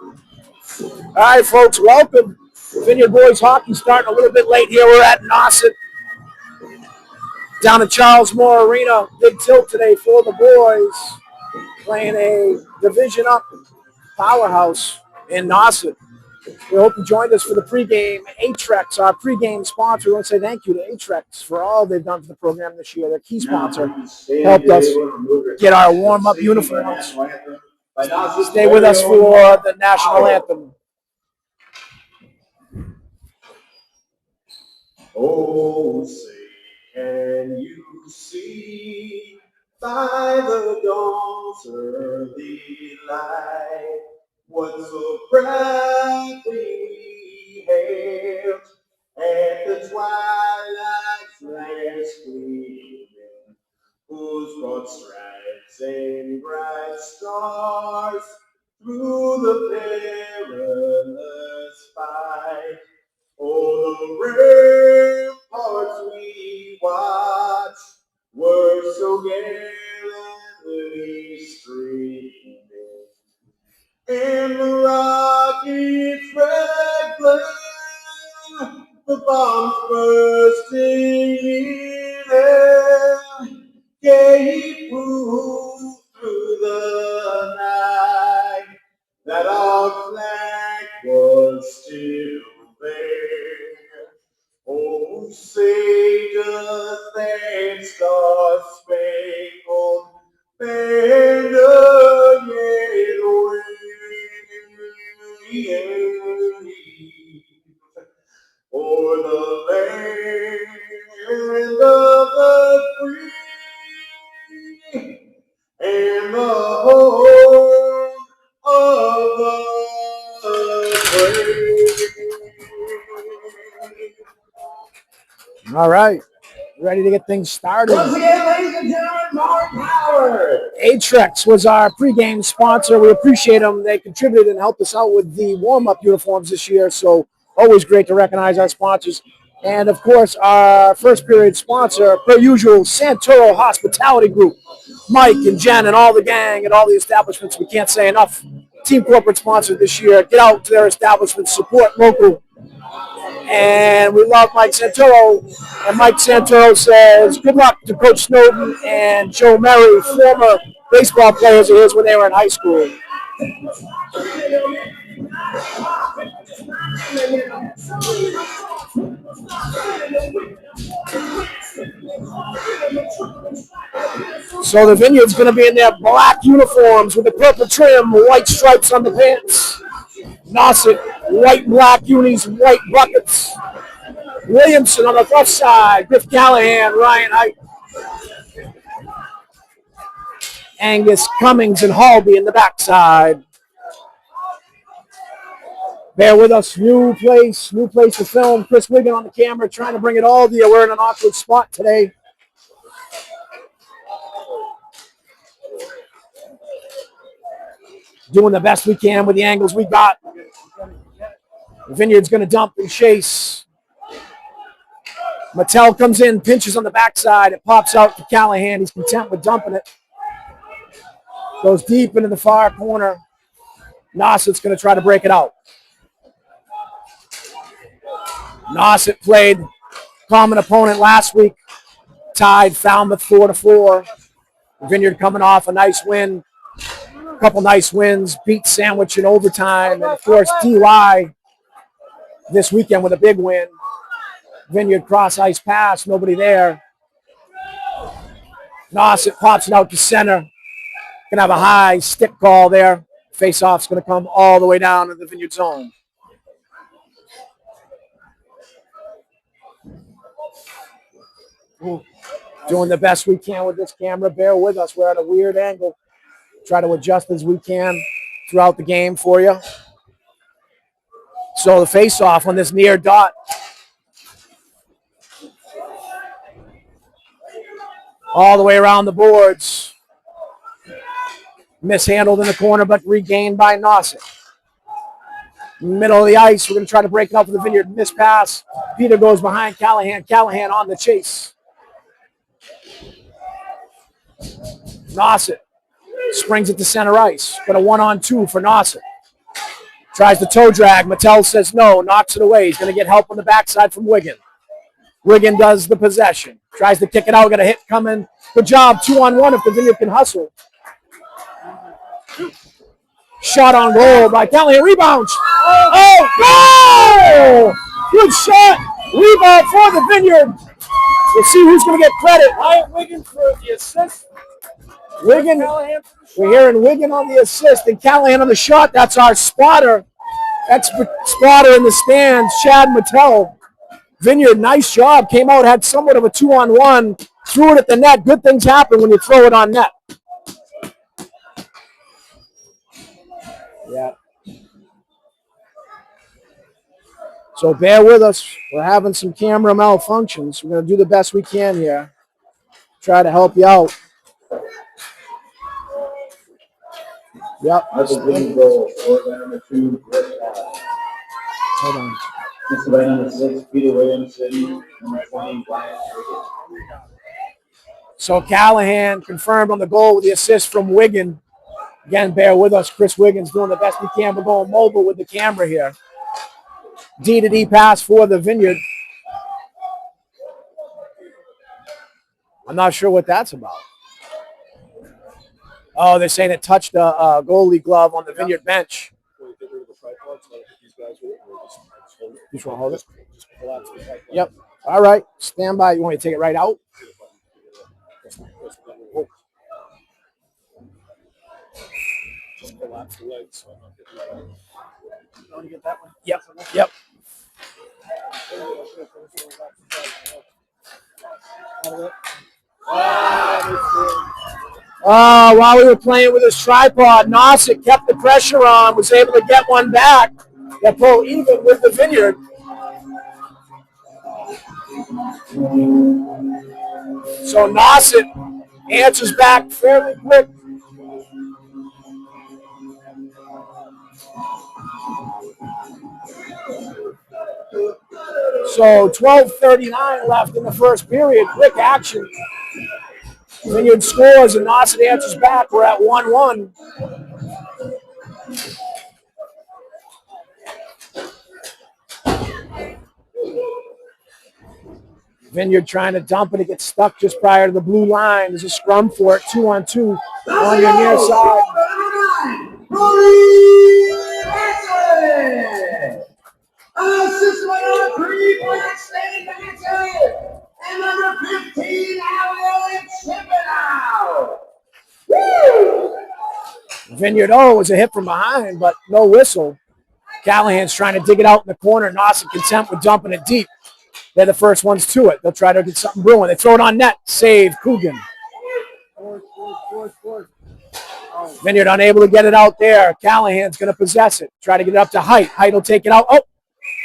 All right, folks, welcome. Vineyard Boys Hockey starting a little bit late here. We're at Nauset down at Charles Moore Arena. Big tilt today for the boys playing a division up powerhouse in Nauset. We hope you joined us for the pregame. Atrex, our pregame sponsor. We want to say thank you to Atrex for all they've done for the program this year. Their key sponsor helped us get our warm-up uniforms. Stay with us for the national anthem. Oh, say, can you see by the dawn's early light what so proudly we hailed at the twilight's last gleaming, whose broad stripes and bright stars through the perilous fight. Oh, the ramparts we watched were so gallantly streaming, and the rocket's red glare, the bombs bursting in air, gave proof through the night that our flag was still there. Oh, say does that star-spangled banner yet wave o'er the land of the free and the home of the brave. All right, ready to get things started. Once again, ladies and gentlemen, Mark Howard. Atrex was our pregame sponsor. We appreciate them. They contributed and helped us out with the warm-up uniforms this year, so always great to recognize our sponsors. And, of course, our first period sponsor, per usual, Santoro Hospitality Group. Mike and Jen and all the gang and all the establishments. We can't say enough. Team corporate sponsor this year. Get out to their establishments, support local. And we love Mike Santoro. And Mike Santoro says, good luck to Coach Snowden and Joe Murray, former baseball players of his when they were in high school. So the Vineyard's going to be in their black uniforms with the purple trim, white stripes on the pants. Nauset, white and black unis, white buckets. Williamson on the left side, Griff Callahan, Ryan Height. Angus Cummings and Halby in the backside. Bear with us, new place to film. Chris Wiggin on the camera, trying to bring it all to you. We're in an awkward spot today. Doing the best we can with the angles we got. The Vineyard's going to dump and chase. Mattel comes in, pinches on the backside. It pops out to Callahan. He's content with dumping it. Goes deep into the far corner. Nauset's going to try to break it out. Nauset played common opponent last week. Tied Falmouth 4-4. Vineyard coming off a nice win. A couple nice wins. Beat Sandwich in overtime. And, of course, DY this weekend with a big win. Vineyard cross ice pass. Nobody there. Nauset pops it out to center. Going to have a high stick call there. Face-off's going to come all the way down to the Vineyard zone. Doing the best we can with this camera. Bear with us. We're at a weird angle. Try to adjust as we can throughout the game for you. So the face-off on this near dot. All the way around the boards. Mishandled in the corner, but regained by Nauset. Middle of the ice. We're going to try to break it up for the Vineyard. Miss pass. Peter goes behind Callahan. Callahan on the chase. Nauset springs it to center ice. Got a 1-on-2 for Nauset. Tries the toe drag. Mattel says no, knocks it away. He's going to get help on the backside from Wigan. Wigan does the possession. Tries to kick it out. Got a hit coming. Good job. 2-on-1 if the Vineyard can hustle. Shot on goal by Callahan. Rebounds. Oh, goal! Good shot. Rebound for the Vineyard. We'll see who's going to get credit. Wyatt Wiggins for the assist. Wigan. We're hearing Wigan on the assist and Callahan on the shot. That's our spotter. Expert spotter in the stands, Chad Mattel. Vineyard, nice job. Came out, had somewhat of a 2-on-1. Threw it at the net. Good things happen when you throw it on net. Yeah. So bear with us. We're having some camera malfunctions. We're going to do the best we can here. Try to help you out. Yep. That's a big goal. Number 2, Hold on. This is by number 6, Peter Williamson. Number 20, Wyatt Wiggins. So Callahan confirmed on the goal with the assist from Wigan. Again, bear with us. Chris Wiggins doing the best we can. We're going mobile with the camera here. D-to-D pass for the Vineyard. I'm not sure what that's about. Oh, they're saying it touched a goalie glove on the Vineyard bench. You just want to hold it? Yep. All right. Stand by. You want me to take it right out? Just collapse the legs so I'm not getting that. You want to get that one? Yep. Yep. While we were playing with his tripod, Nauset kept the pressure on, was able to get one back. That pull even with the Vineyard. So Nauset answers back fairly quick. So 12:39 left in the first period. Quick action. Vineyard scores and Nauset answers back. We're at 1-1. Vineyard trying to dump it. It gets stuck just prior to the blue line. There's a scrum for it. 2-on-2 on your near side. Assist by number 3, Black State Vineyard. And number 15, Allen Chippenow. Woo! Vineyard, it was a hit from behind, but no whistle. Callahan's trying to dig it out in the corner. Nauset content with dumping it deep. They're the first ones to it. They'll try to get something brewing. They throw it on net. Save Coogan. Vineyard unable to get it out there. Callahan's going to possess it. Try to get it up to Height. Height will take it out. Oh,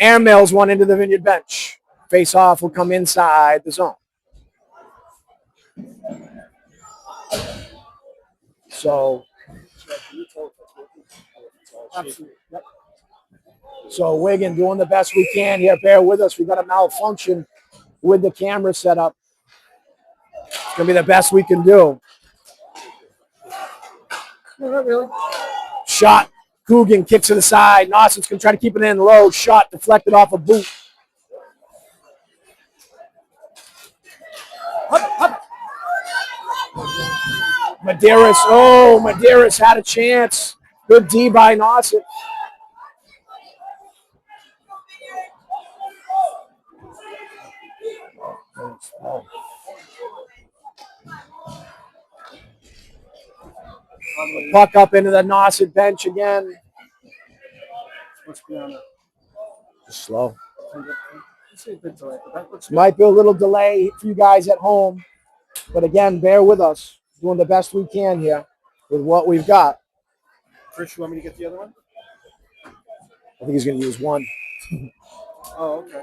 airmails one into the Vineyard bench. Face off will come inside the zone. So, yep. So Wigan doing the best we can here. Bear with us. We've got a malfunction with the camera setup. It's going to be the best we can do. No, not really. Shot. Coogan kicks to the side. Nauset's going to try to keep it in low. Shot deflected off a boot. Medeiros had a chance. Good D by Nauset. Puck up into the Nauset bench again. Just slow. Might be a little delay for you guys at home. But again, bear with us. Doing the best we can here with what we've got. Chris, you want me to get the other one? I think he's going to use one. Oh, okay.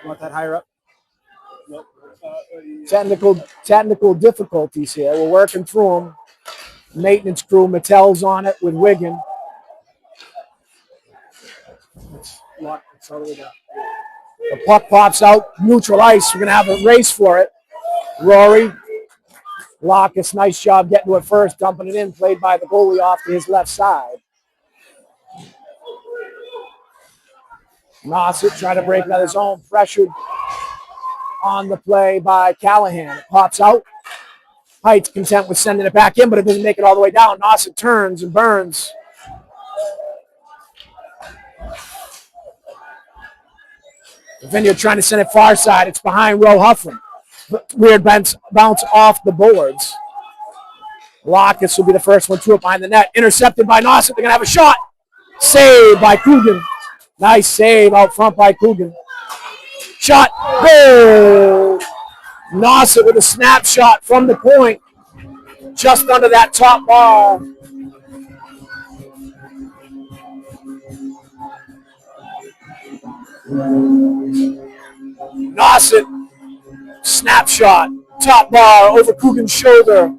You want that higher up? Nope. Technical difficulties here. We're working through them. Maintenance crew, Mattel's on it with Wigan. It's locked. It's all the way down. The puck pops out, neutral ice. We're going to have a race for it. Rory Lockus, nice job getting to it first, dumping it in, played by the goalie off to his left side. Nauset trying to break out his own, pressured on the play by Callahan. It pops out. Height's content with sending it back in, but it doesn't make it all the way down. Nauset turns and burns. Vineyard trying to send it far side. It's behind Roe Huffman. Weird bounce off the boards. Lockus will be the first one to it behind the net. Intercepted by Nauset. They're going to have a shot. Saved by Coogan. Nice save out front by Coogan. Shot. Goal. Nauset with a snapshot from the point. Just under that top bar. Nauset. Snapshot. Top bar over Coogan's shoulder.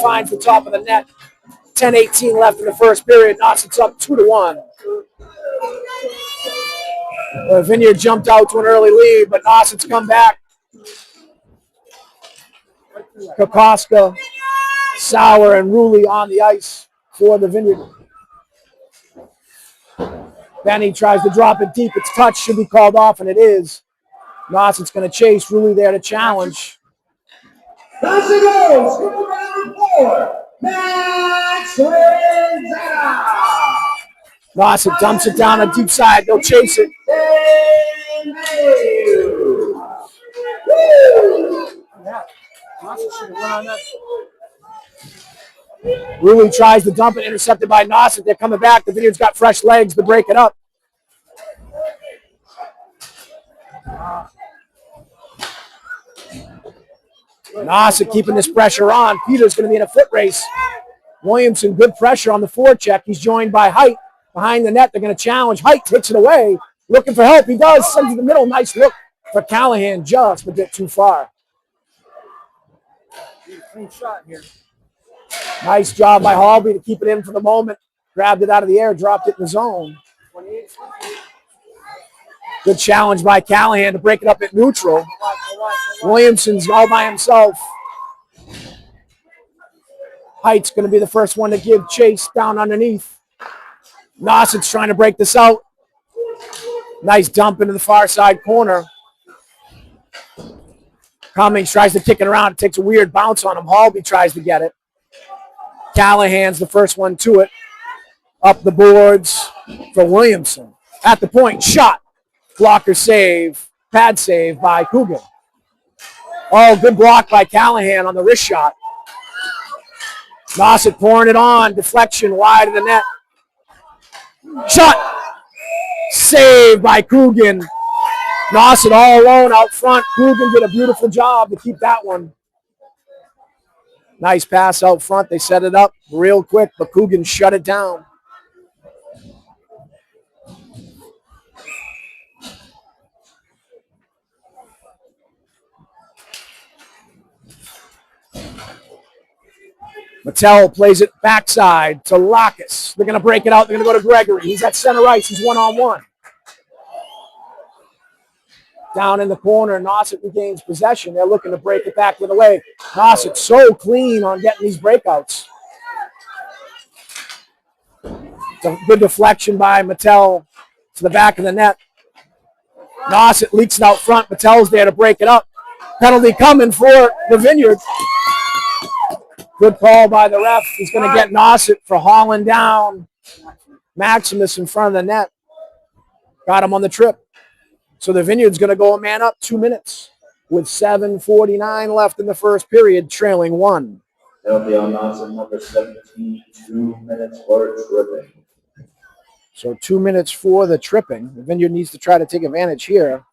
Finds the top of the net. 10:18 left in the first period. Nauset's up 2-1. Vineyard jumped out to an early lead, but Nauset's come back. Kokoska, Sauer, and Rulli on the ice for the Vineyard. Benny tries to drop it deep. Its touch should be called off, and it is. Nauset's going to chase. Rulli there to challenge. Nauset goes. Number 4, Max Renzetta. Nauset dumps it down the deep side. They'll chase it. Rulli tries to dump it, intercepted by Nauset. They're coming back. The Vineyard's got fresh legs to break it up. Nauset keeping this pressure on. Peter's going to be in a foot race. Williamson, good pressure on the forecheck. He's joined by Height behind the net. They're going to challenge. Height takes it away. Looking for help. He does. Sends it to the middle. Nice look for Callahan, just a bit too far. Clean shot here. Nice job by Halby to keep it in for the moment. Grabbed it out of the air, dropped it in the zone. Good challenge by Callahan to break it up at neutral. Williamson's all by himself. Height's going to be the first one to give chase down underneath. Nauset's trying to break this out. Nice dump into the far side corner. Cummings tries to kick it around. It takes a weird bounce on him. Halby tries to get it. Callahan's the first one to it. Up the boards for Williamson. At the point, shot. Blocker save. Pad save by Coogan. Oh, good block by Callahan on the wrist shot. Nauset pouring it on. Deflection wide of the net. Shot. Saved by Coogan. Nauset all alone out front. Coogan did a beautiful job to keep that one. Nice pass out front. They set it up real quick, but Coogan shut it down. Mattel plays it backside to Lockus. They're going to break it out. They're going to go to Gregory. He's at center ice. He's one-on-one. Down in the corner, Nauset regains possession. They're looking to break it back with away. Nauset so clean on getting these breakouts. It's a good deflection by Mattel to the back of the net. Nauset leaks it out front. Mattel's there to break it up. Penalty coming for the Vineyard. Good call by the ref. He's going to get Nauset for hauling down Maximus in front of the net. Got him on the trip. So the Vineyard's going to go a man up 2 minutes with 7:49 left in the first period, trailing 1. Penalty on Nauset, number 17, 2 minutes for tripping. So 2 minutes for the tripping. The Vineyard needs to try to take advantage here.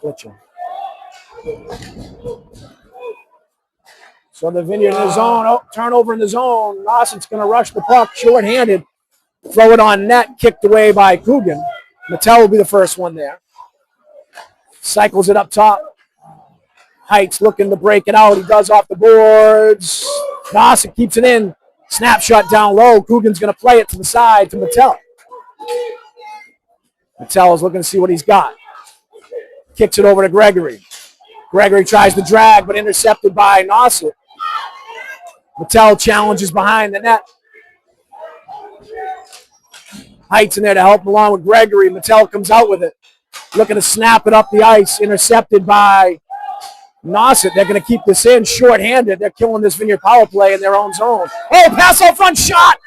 Glitching. So the Vineyard in the zone. Oh, turnover in the zone. Nauset's going to rush the puck, short-handed. Throw it on net, kicked away by Coogan. Mattel will be the first one there. Cycles it up top. Height's looking to break it out. He does off the boards. Nauset keeps it in. Snapshot down low. Coogan's going to play it to the side to Mattel. Mattel is looking to see what he's got. Kicks it over to Gregory. Gregory tries to drag, but intercepted by Nauset. Mattel challenges behind the net. Height's in there to help him along with Gregory. Mattel comes out with it. Looking to snap it up the ice. Intercepted by Nauset. They're going to keep this in short-handed. They're killing this Vineyard power play in their own zone. Oh, pass out front shot.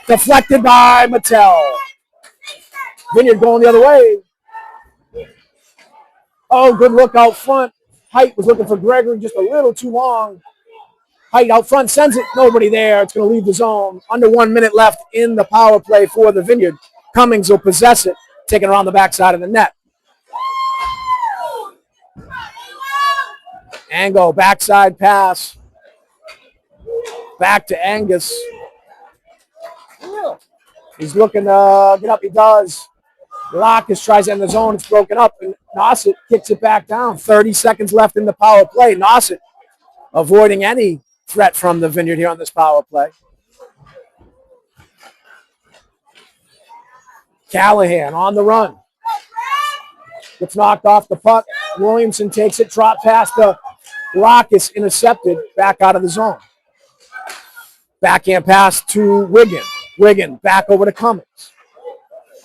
Deflected by Mattel. Vineyard going the other way. Oh, good look out front. Height was looking for Gregory just a little too long. Height out front sends it. Nobody there. It's going to leave the zone. Under 1 minute left in the power play for the Vineyard. Cummings will possess it, taking around the backside of the net. Ango, backside pass. Back to Angus. He's looking to get up. He does. Lockus tries to end the zone. It's broken up, and Nauset kicks it back down. 30 seconds left in the power play. Nauset avoiding any threat from the Vineyard here on this power play. Callahan on the run. Gets knocked off the puck. Williamson takes it. Drop pass to Lockus, intercepted. Back out of the zone. Backhand pass to Wiggin. Wiggin back over to Cummings.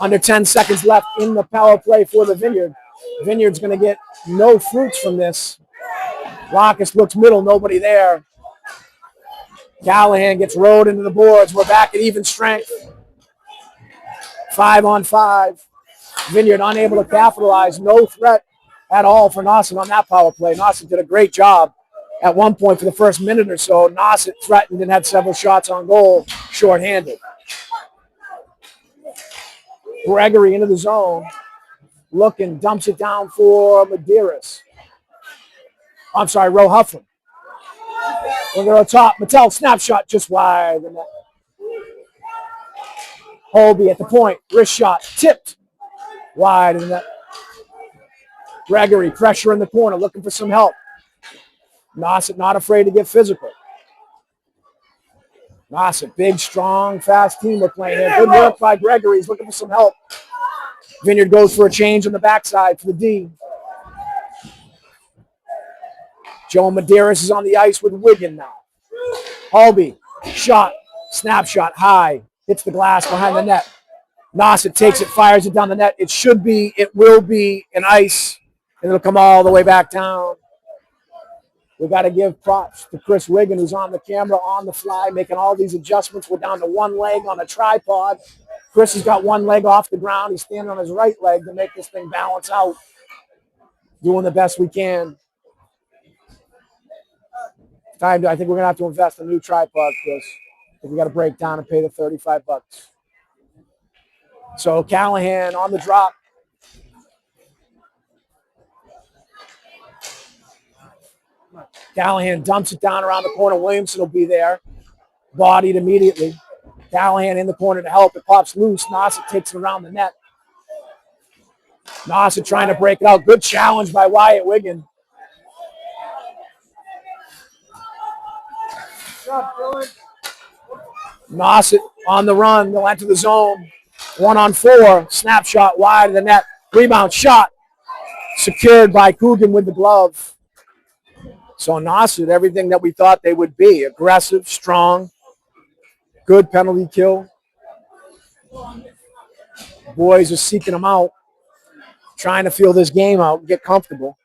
Under 10 seconds left in the power play for the Vineyard. Vineyard's going to get no fruits from this. Lockus looks middle, nobody there. Callahan gets rode into the boards. We're back at even strength. 5-on-5. Vineyard unable to capitalize. No threat at all for Nauset on that power play. Nauset did a great job at one point for the first minute or so. Nauset threatened and had several shots on goal, shorthanded. Gregory into the zone. Looking, dumps it down for Medeiros. I'm sorry, Roe Huffman. We're going to top. Mattel, snapshot just wide. Holby at the point. Wrist shot. Tipped. Wide. And that. Gregory, pressure in the corner, looking for some help. Nauset not afraid to get physical. Nauset, big, strong, fast team we're playing here. Good work by Gregory. He's looking for some help. Vineyard goes for a change on the backside for the D. Joe Medeiros is on the ice with Wiggin now. Holby, shot, snapshot, high, hits the glass behind the net. Nauset takes it, fires it down the net. It will be an ice, and it'll come all the way back down. We've got to give props to Chris Wiggin, who's on the camera, on the fly, making all these adjustments. We're down to one leg on a tripod. Chris has got one leg off the ground. He's standing on his right leg to make this thing balance out. Doing the best we can. I think we're going to have to invest in a new tripod, Chris. We got to break down and pay the $35. So Callahan on the drop. Callahan dumps it down around the corner. Williamson will be there. Bodied immediately. Callahan in the corner to help. It pops loose. Nauset takes it around the net. Nauset trying to break it out. Good challenge by Wyatt Wiggin. Nauset on the run. They'll enter the zone. 1-on-4. Snapshot wide of the net. Rebound shot. Secured by Coogan with the glove. So Nauset, everything that we thought they would be. Aggressive, strong, good penalty kill. Boys are seeking them out, trying to feel this game out and get comfortable.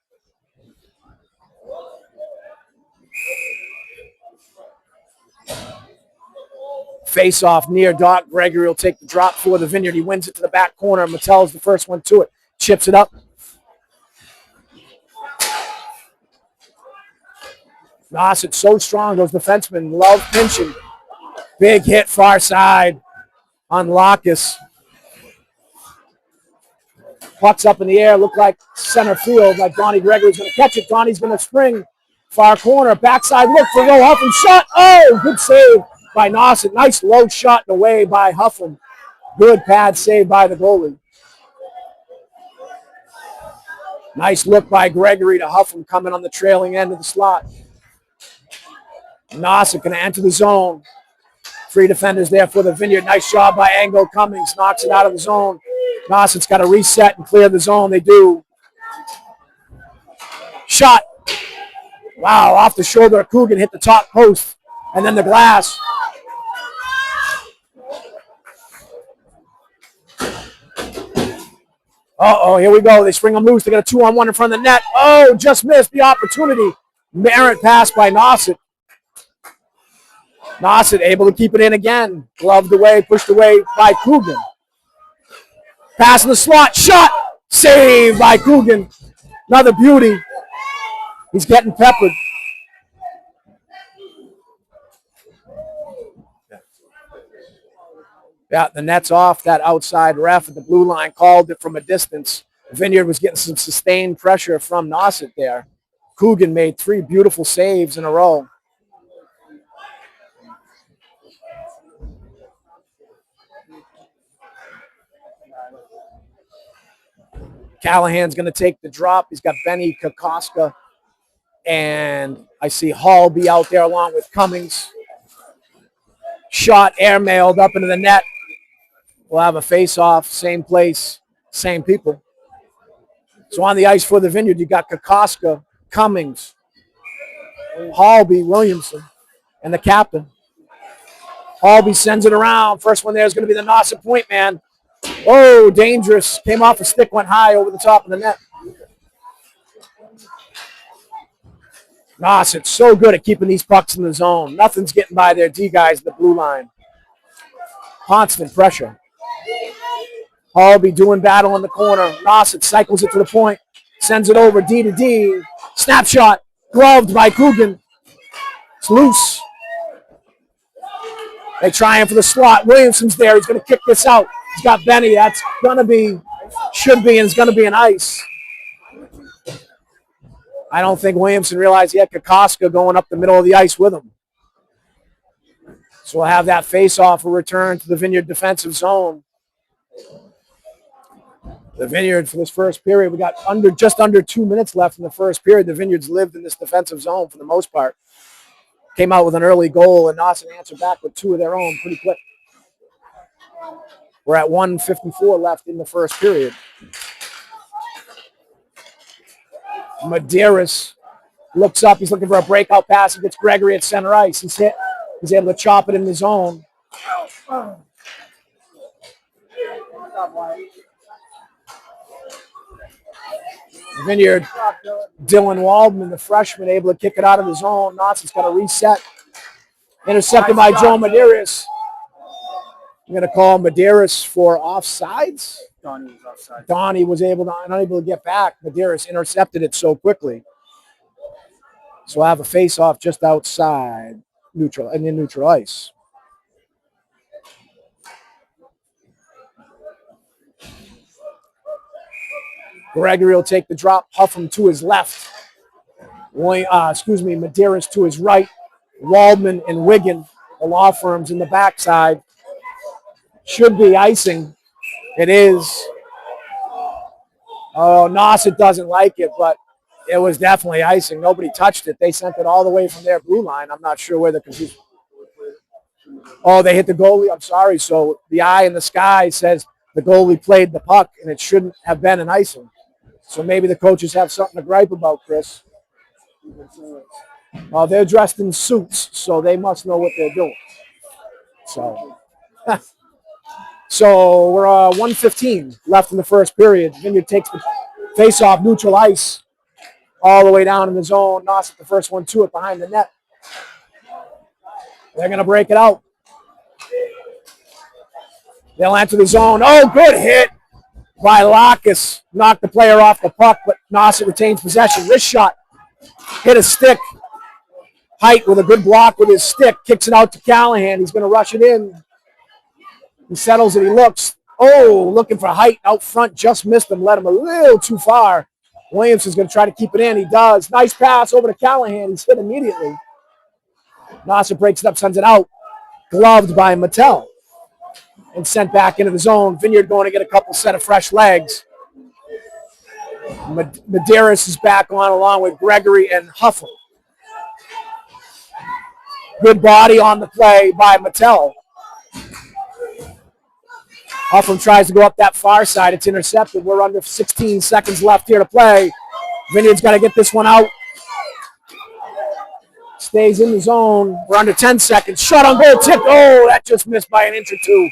Face off near Doc. Gregory will take the drop for the Vineyard. He wins it to the back corner. Mattel's the first one to it. Chips it up. Nauset so strong. Those defensemen love pinching. Big hit far side on Lockus. Puck's up in the air. Looked like center field. Like Donnie Gregory's going to catch it. Donnie's going to spring. Far corner. Backside look for Roe Huffman. Shot. Oh, good save by Nauset. Nice low shot away by Huffman. Good pad save by the goalie. Nice look by Gregory to Huffman coming on the trailing end of the slot. Nauset going to enter the zone. Three defenders there for the Vineyard. Nice job by Angle. Cummings knocks it out of the zone. Nauset's got to reset and clear the zone. They do. Shot. Wow, off the shoulder of Coogan, hit the top post, and then the glass. Uh-oh, here we go. They spring them loose. They got a 2-on-1 in front of the net. Oh, just missed the opportunity. Errant pass by Nauset. Nauset able to keep it in again. Gloved away, pushed away by Coogan. Pass in the slot. Shot. Saved by Coogan. Another beauty. He's getting peppered. Yeah, the net's off. That outside ref at the blue line called it from a distance. Vineyard was getting some sustained pressure from Nauset there. Coogan made 3 beautiful saves in a row. Callahan's going to take the drop. He's got Benny Kokoska. And I see Hall be out there along with Cummings. Shot airmailed up into the net. We'll have a face-off, same place, same people. So on the ice for the Vineyard, you got Kokoska, Cummings, Hallby, Williamson, and the captain. Hallby sends it around. First one there is going to be the Nauset point man. Oh, dangerous. Came off a stick, went high over the top of the net. Nauset's so good at keeping these pucks in the zone. Nothing's getting by their D guys at the blue line. Constant pressure. Hallby doing battle in the corner. Nauset cycles it to the point. Sends it over D to D. Snapshot. Gloved by Coogan. It's loose. They try him for the slot. Williamson's there. He's going to kick this out. He's got Benny. That's going to be, should be, and it's going to be an ice. I don't think Williamson realized he had Kokoska going up the middle of the ice with him. So we'll have that face-off, a return to the Vineyard defensive zone. The Vineyard for this first period, we got just under 2 minutes left in the first period. The Vineyards lived in this defensive zone for the most part. Came out with an early goal, and Nauset answered back with 2 of their own pretty quick. We're at 1:54 left in the first period. Medeiros looks up. He's looking for a breakout pass. He gets Gregory at center ice. He's hit. He's able to chop it in the zone. Vineyard, Dylan Waldman, the freshman, able to kick it out of the zone. Nauset's got to reset. Intercepted by Joe Medeiros. I'm going to call Medeiros for offsides. Donnie was offside. Donnie was unable to get back. Medeiros intercepted it so quickly. So I have a face-off just outside neutral and in neutral ice. Gregory will take the drop, huff him to his left. Medeiros to his right. Waldman and Wigan, the law firms in the backside. Should be icing. It is. Oh, Nauset doesn't like it, but it was definitely icing. Nobody touched it. They sent it all the way from their blue line. I'm not sure where the confusion. Oh, they hit the goalie. I'm sorry. So the eye in the sky says the goalie played the puck, and it shouldn't have been an icing. So maybe the coaches have something to gripe about, Chris. Oh, they're dressed in suits, so they must know what they're doing. So, so we're 1:15 left in the first period. Vineyard takes the face-off, neutral ice, all the way down in the zone. Nauset, the first one to it behind the net. They're going to break it out. They'll enter the zone. Oh, good hit by Lacus. Knocked the player off the puck, but Nauset retains possession. Wrist shot. Hit a stick. Height with a good block with his stick. Kicks it out to Callahan. He's going to rush it in. He settles it. He looks. Oh, looking for Height out front. Just missed him. Let him a little too far. Williamson's going to try to keep it in. He does. Nice pass over to Callahan. He's hit immediately. Nauset breaks it up, sends it out. Gloved by Mattel. And sent back into the zone. Vineyard going to get a couple set of fresh legs. Medeiros is back on along with Gregory and Huffle. Good body on the play by Mattel. Huffam tries to go up that far side. It's intercepted. We're under 16 seconds left here to play. Vineyard's got to get this one out. Stays in the zone. We're under 10 seconds. Shot on goal. Tipped. Oh, that just missed by an inch or two.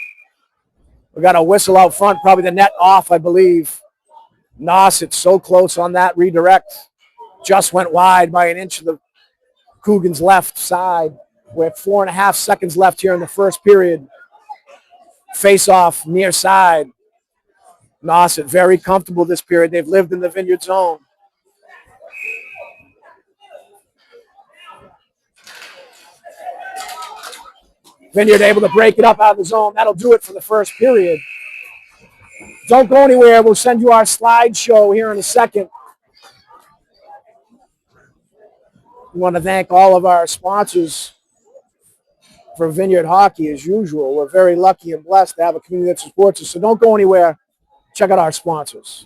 We got a whistle out front. Probably the net off, I believe. Nauset so close on that redirect. Just went wide by an inch of the Coogan's left side. We're 4.5 seconds left here in the first period. Face off near side. Nauset very comfortable this period. They've lived in the Vineyard zone. Vineyard able to break it up out of the zone. That'll do it for the first period. Don't go anywhere. We'll send you our slideshow here in a second. We want to thank all of our sponsors for Vineyard Hockey as usual. We're very lucky and blessed to have a community that supports us. So don't go anywhere. Check out our sponsors.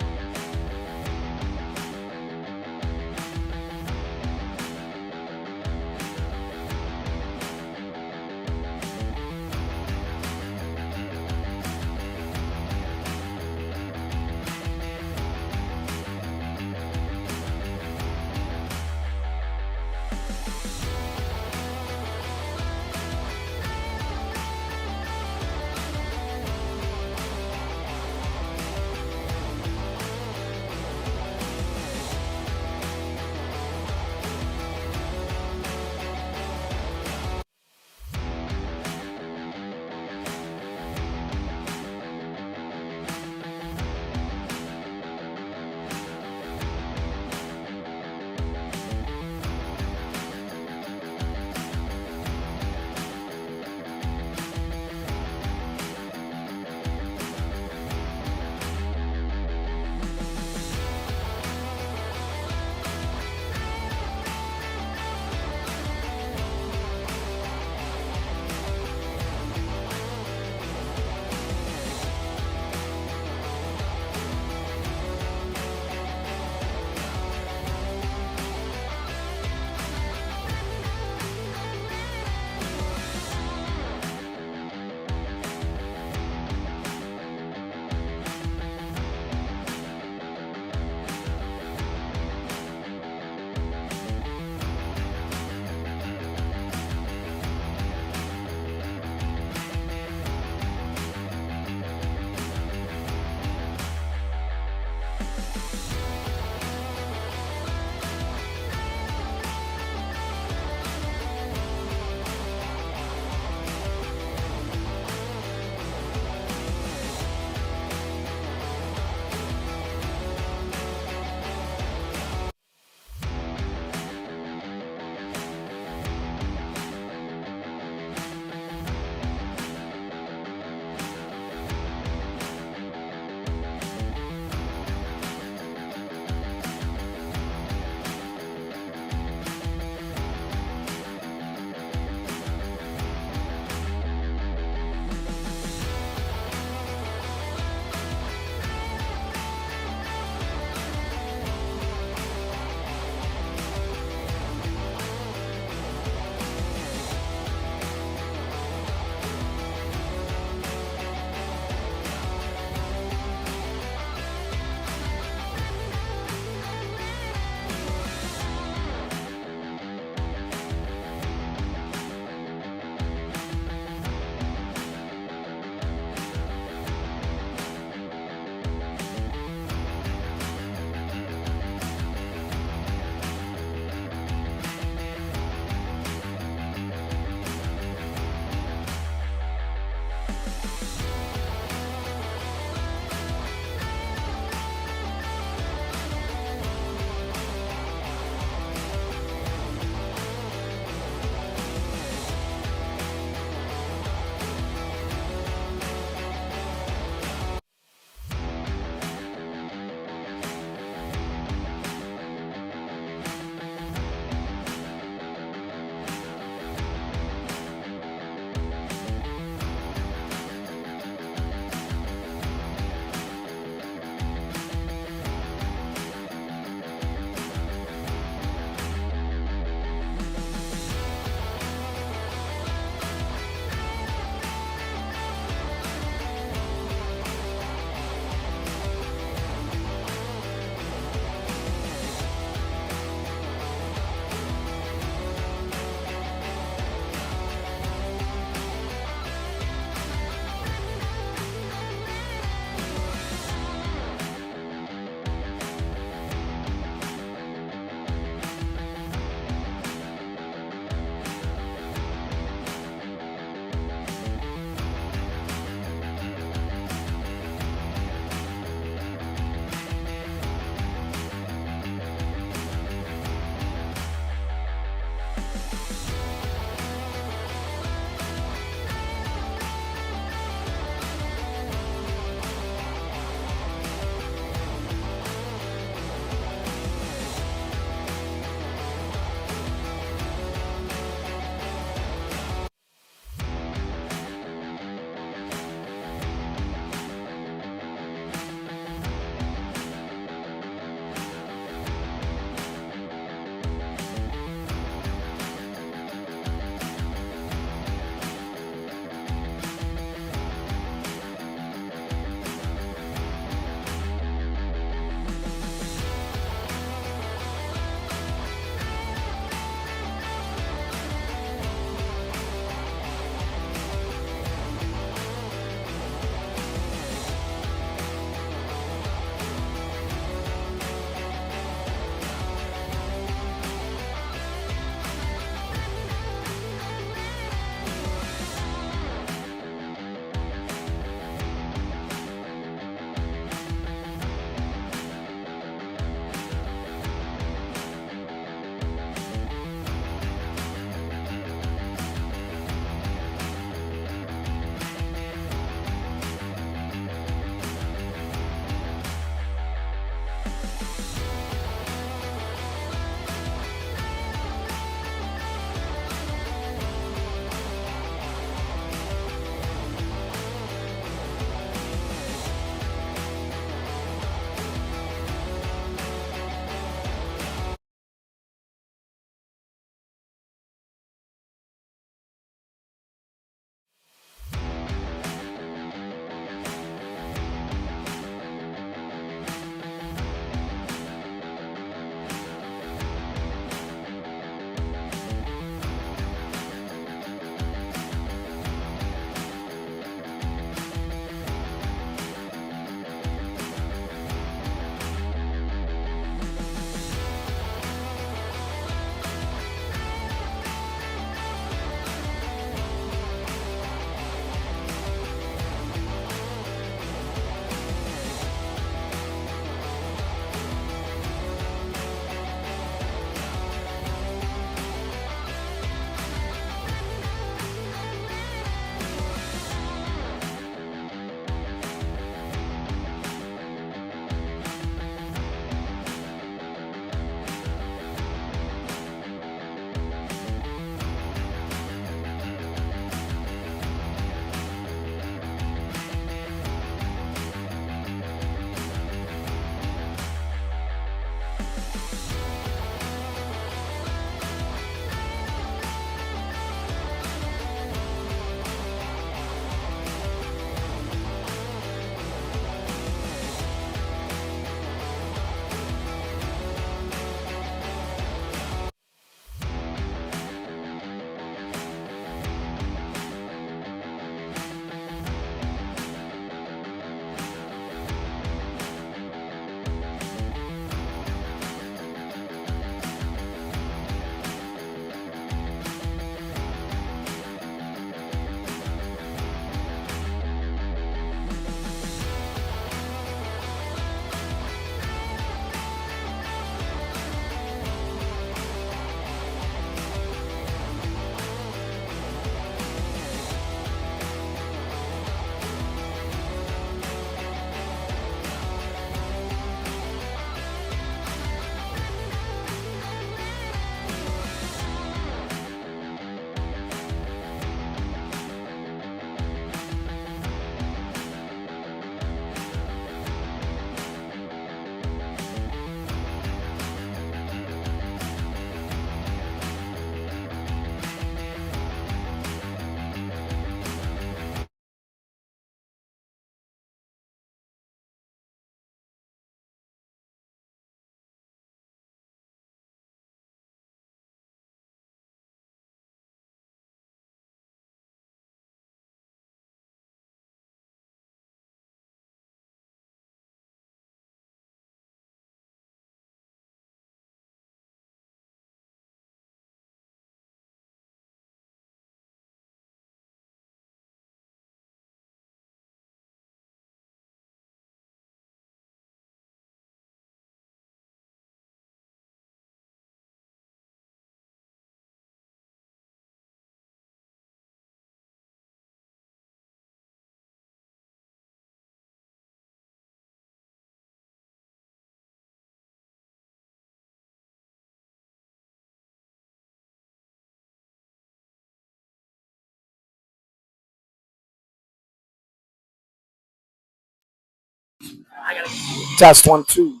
Test 1, 2.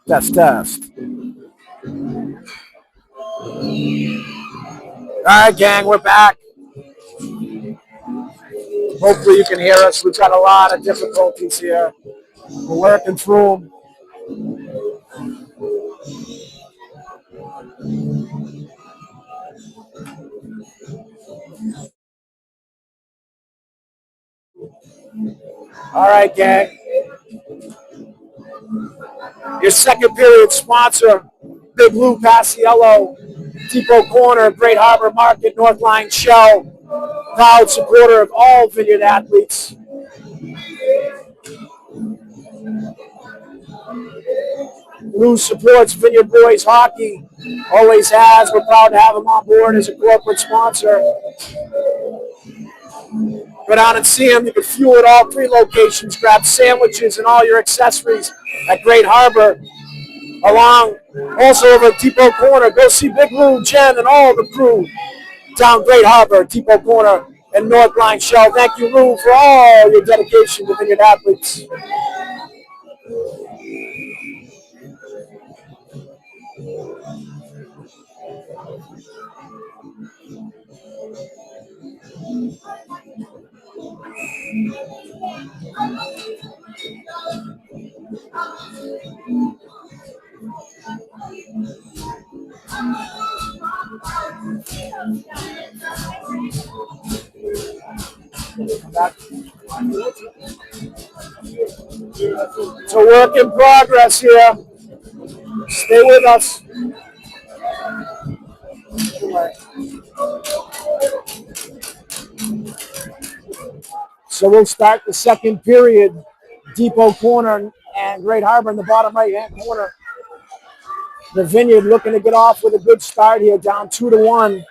Test. All right, gang, we're back. Hopefully you can hear us. We've got a lot of difficulties here. We're working through them. All right, gang. Your second period sponsor, Big Lou Paciello, Depot Corner, Great Harbor Market, North Line Shell, proud supporter of all Vineyard athletes. Lou supports Vineyard Boys Hockey, always has. We're proud to have him on board as a corporate sponsor. Go down and see him. You can fuel at all 3 locations. Grab sandwiches and all your accessories at Great Harbor. Along also over at Depot Corner. Go see Big Lou, Jen, and all the crew down Great Harbor, Depot Corner, and North Line Shell. Thank you, Lou, for all your dedication to Vineyard athletes. It's a work in progress here. Stay with us. So we'll start the second period. Depot Corner and Great Harbor in the bottom right-hand corner. The Vineyard looking to get off with a good start here, down 2-1.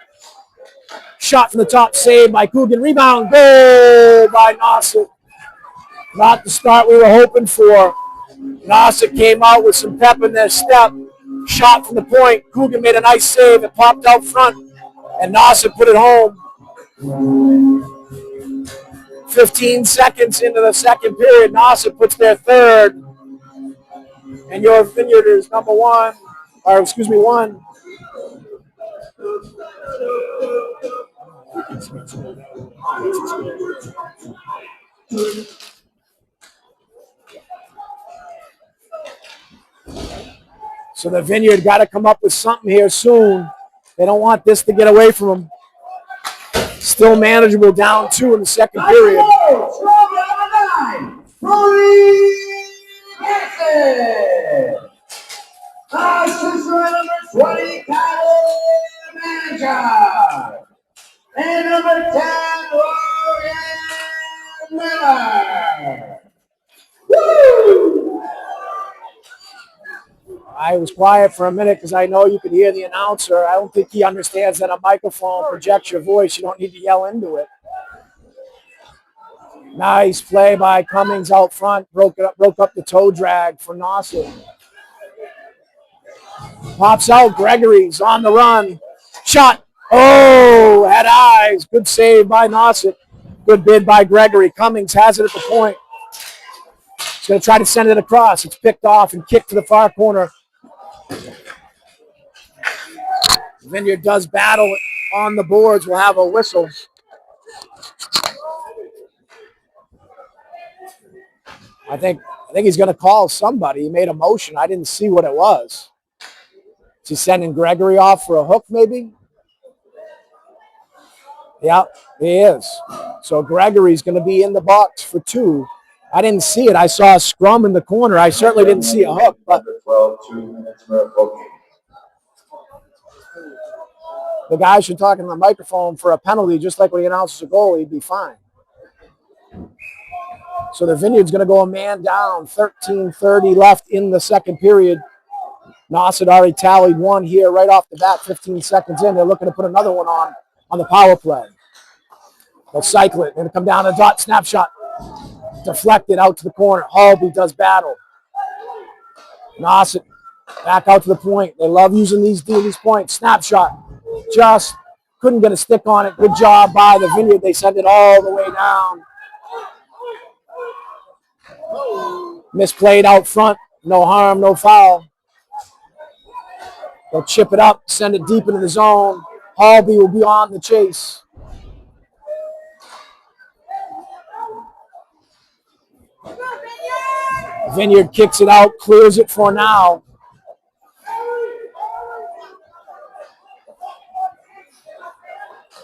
Shot from the top, saved by Coogan. Rebound, goal by Nauset. Not the start we were hoping for. Nauset came out with some pep in their step. Shot from the point. Coogan made a nice save. It popped out front, and Nauset put it home. 15 seconds into the second period, Nauset puts their third. And your Vineyarders, one. So the Vineyard got to come up with something here soon. They don't want this to get away from them. Still manageable, down 2 in the second period. Number 20, Kyle Manager. And number 10, Ryan Miller. Woo! I was quiet for a minute because I know you could hear the announcer. I don't think he understands that a microphone projects your voice. You don't need to yell into it. Nice play by Cummings out front. Broke up the toe drag for Nauset. Pops out. Gregory's on the run. Shot. Oh, had eyes. Good save by Nauset. Good bid by Gregory. Cummings has it at the point. He's going to try to send it across. It's picked off and kicked to the far corner. Vineyard does battle on the boards. We'll have a whistle. I think he's going to call somebody. He made a motion. I didn't see what it was. Is he sending Gregory off for a hook, maybe? Yeah, he is. So Gregory's going to be in the box for 2. I didn't see it. I saw a scrum in the corner. I certainly didn't see a hook. But 12, 2 minutes for booking. The guy should talk in the microphone for a penalty, just like when he announces a goal, he'd be fine. So the Vineyard's going to go a man down. 13:30 left in the second period. Nauset already tallied 1 here right off the bat, 15 seconds in. They're looking to put another one on the power play. They'll cycle it. They're going to come down a dot snapshot. Deflected out to the corner. Halby does battle. Nauset back out to the point. They love using these points. Snapshot. Just couldn't get a stick on it. Good job by the Vineyard. They sent it all the way down. Misplayed out front. No harm, no foul. They'll chip it up, send it deep into the zone. Halby will be on the chase. Vineyard kicks it out, clears it for now.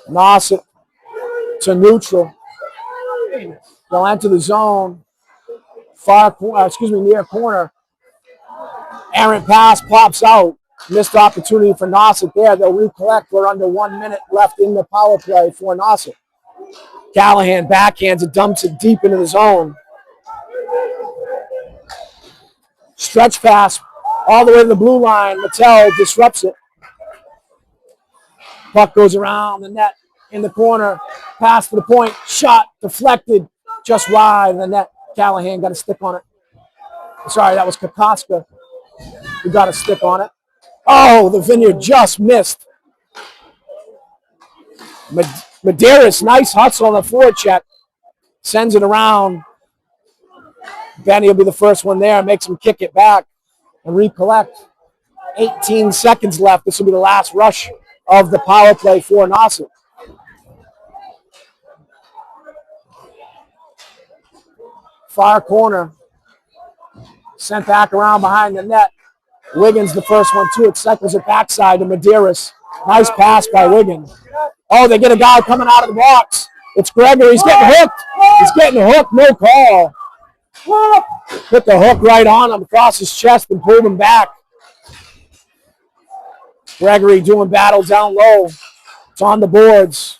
Nauset to neutral. They'll enter the zone. Near corner. Errant pass pops out. Missed opportunity for Nauset there. They'll recollect. We're under 1 minute left in the power play for Nauset. Callahan backhands it, dumps it deep into the zone. Stretch pass all the way to the blue line. Mattel disrupts it. Puck goes around the net in the corner. Pass for the point. Shot deflected just wide of the net. Callahan got a stick on it. Sorry, that was Kokoska who got a stick on it. Oh, the Vineyard just missed. Medeiros, nice hustle on the forecheck. Sends it around. Benny will be the first one there. Makes him kick it back and recollect. 18 seconds left. This will be the last rush of the power play for Nauset. Far corner. Sent back around behind the net. Wiggins the first one to it. Cycles it backside to Medeiros. Nice pass by Wiggins. Oh, they get a guy coming out of the box. It's Gregory. He's getting hooked. He's getting hooked. No call. Put the hook right on him across his chest and pulled him back. Gregory doing battle down low. It's on the boards.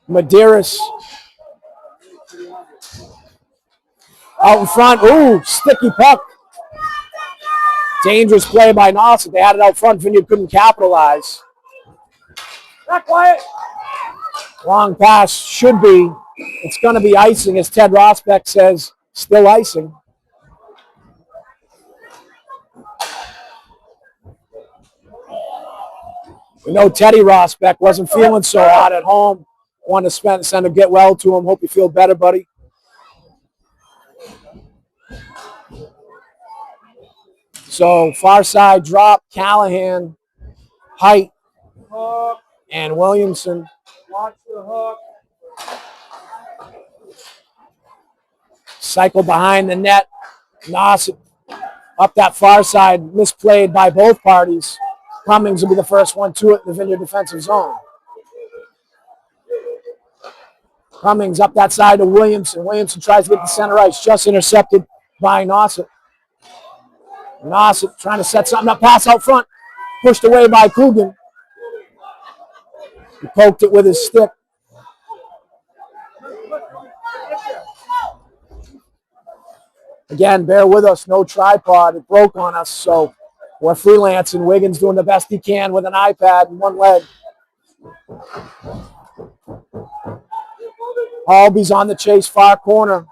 Medeiros out in front. Ooh, sticky puck. Dangerous play by Nauset. They had it out front. Vineyard couldn't capitalize. Not quiet. Long pass should be. It's going to be icing, as Ted Rosbeck says. Still icing. We know Teddy Rosbeck wasn't feeling so hot at home. Wanted to send a get well to him. Hope you feel better, buddy. So far side drop, Callahan, Height, and Williamson. Watch the hook. Cycle behind the net. Nauset up that far side, misplayed by both parties. Cummings will be the first one to it in the Vineyard defensive zone. Cummings up that side to Williamson. Williamson tries to get the center ice, just intercepted by Nauset. Nauset trying to set something up, pass out front, pushed away by Coogan. He poked it with his stick. Again, bear with us, no tripod. It broke on us, so we're freelancing. Wiggins doing the best he can with an iPad and one leg. Halby's on the chase, far corner.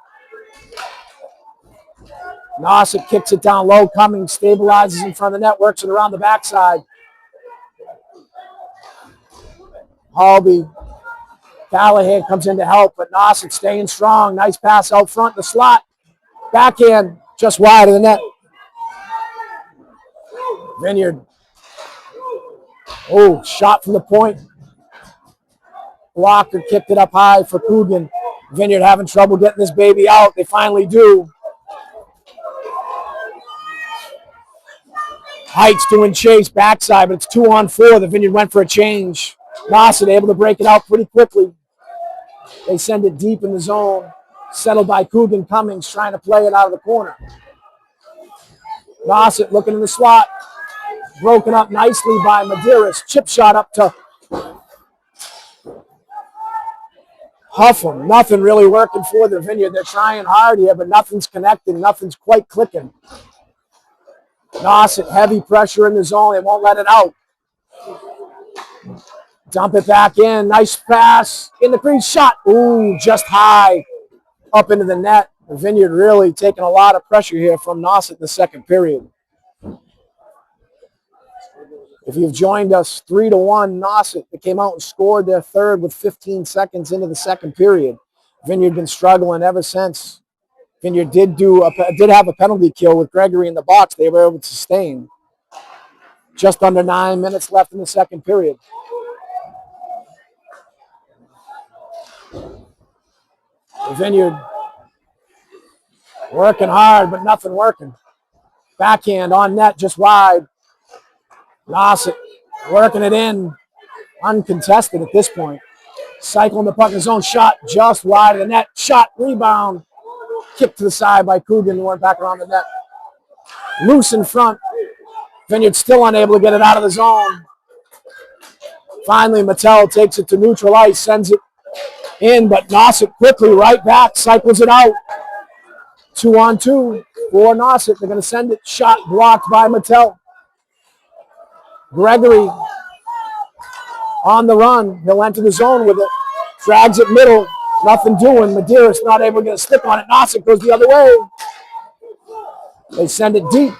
Nauset kicks it down low. Cummings stabilizes in front of the net, works it around the backside. Halby. Callahan comes in to help, but Nauset staying strong. Nice pass out front, the slot. Backhand, just wide of the net. Vineyard. Oh, shot from the point. Blocker kicked it up high for Coogan. Vineyard having trouble getting this baby out. They finally do. Heights doing chase, backside, but it's 2-on-4. The Vineyard went for a change. Nauset able to break it out pretty quickly. They send it deep in the zone. Settled by Coogan. Cummings trying to play it out of the corner. Nauset looking in the slot. Broken up nicely by Medeiros. Chip shot up to Huffam. Nothing really working for the Vineyard. They're trying hard here, but nothing's connecting. Nothing's quite clicking. Nauset, heavy pressure in the zone. They won't let it out. Dump it back in. Nice pass. In the crease. Shot. Ooh, just high. Up into the net. The Vineyard really taking a lot of pressure here from Nauset in the second period. If you've joined us, 3-1 Nauset. They came out and scored their third with 15 seconds into the second period. Vineyard been struggling ever since. Vineyard did have a penalty kill with Gregory in the box. They were able to sustain. Just under 9 minutes left in the second period. The Vineyard working hard, but nothing working. Backhand on net, just wide. Nauset working it in, uncontested at this point. Cycling the puck in his own shot, just wide of the net. Shot, rebound, kick to the side by Coogan, who went back around the net. Loose in front. Vineyard still unable to get it out of the zone. Finally, Mattel takes it to neutral ice, sends it in, but Nauset quickly right back, cycles it out. 2-on-2 for Nauset. They're going to send it. Shot blocked by Mattel. Gregory on the run. He'll enter the zone with it. Drags it middle. Nothing doing. Medeiros not able to get a stick on it. Nauset goes the other way. They send it deep.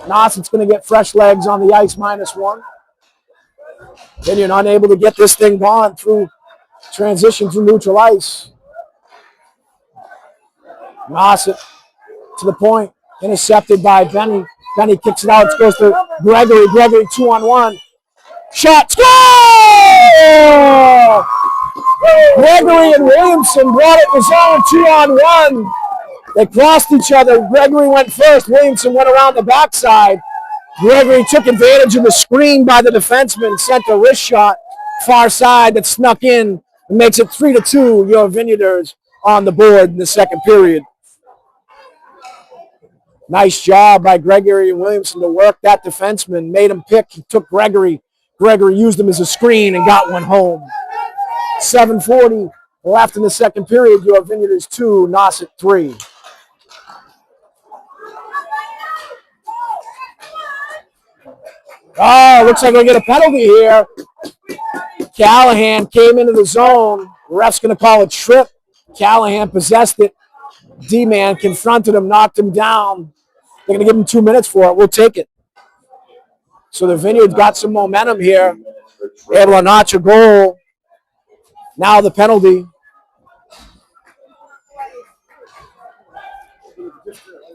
Nauset's going to get fresh legs on the ice, -1. Then you're not able to get this thing gone through transition through neutral ice. Nauset to the point. Intercepted by Benny. Benny kicks it out. It goes to Gregory. Gregory 2-on-1. Shot. Score! Gregory and Williamson brought it in the zone 2-on-1. They crossed each other. Gregory went first. Williamson went around the backside. Gregory took advantage of the screen by the defenseman, sent a wrist shot far side that snuck in and makes it 3-2. Your Vineyarders on the board in the second period. Nice job by Gregory and Williamson to work that defenseman. Made him pick. He took Gregory. Gregory used him as a screen and got one home. 7:40 left in the second period. Your Vineyarders 2, Nauset 3. Oh, looks like we're going to get a penalty here. Callahan came into the zone. Ref's going to call a trip. Callahan possessed it. D-man confronted him, knocked him down. They're going to give him 2 minutes for it. We'll take it. So the Vineyard's got some momentum here. Able to notch a goal. Now the penalty.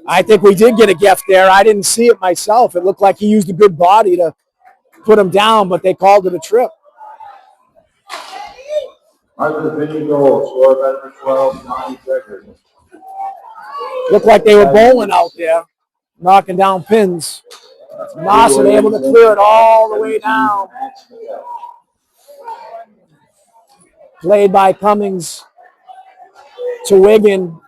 I think we did get a gift there. I didn't see it myself. It looked like he used a good body to put him down, but they called it a trip. Arthur Vineyard goal, score by number 12, Johnny Gregory. Looked like they were bowling out there, knocking down pins. Nauset able to clear it all the way down. Played by Cummings to Wigan.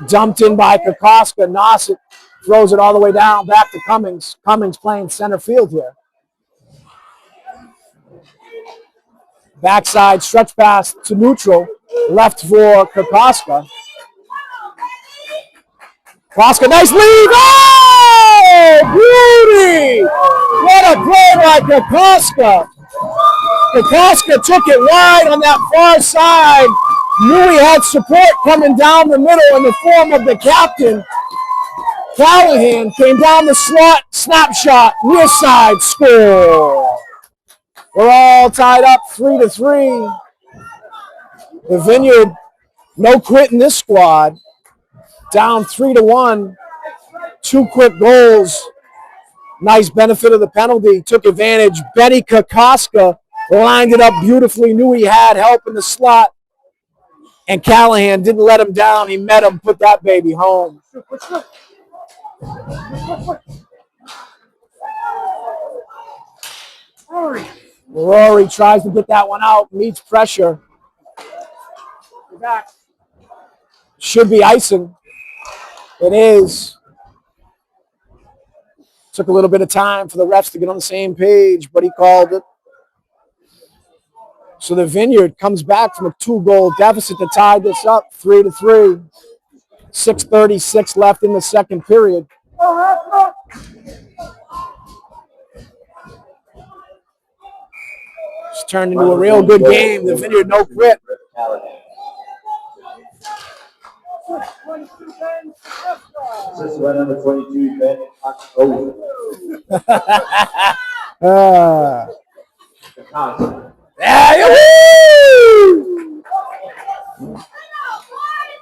Dumped in by Kokoska. Nauset throws it all the way down, back to Cummings. Cummings playing center field here. Backside stretch pass to neutral. Left for Kokoska. Kokoska, nice lead. Oh, beauty! What a play by Kokoska. Kokoska took it wide on that far side. Knew he had support coming down the middle in the form of the captain. Callahan came down the slot, snapshot, near side, score. We're all tied up 3-3. The Vineyard, no quit in this squad. Down 3-1. 2 quick goals. Nice benefit of the penalty. Took advantage. Benny Kokoska lined it up beautifully. Knew he had help in the slot. And Callahan didn't let him down. He met him, put that baby home. Rory tries to get that one out, meets pressure. Should be icing. It is. Took a little bit of time for the refs to get on the same page, but he called it. So the Vineyard comes back from a 2-goal deficit to tie this up, 3-3. 6:36 left in the second period. It's turned into a real good game. The Vineyard no quit. This is right number 22, Ben October. Yeah,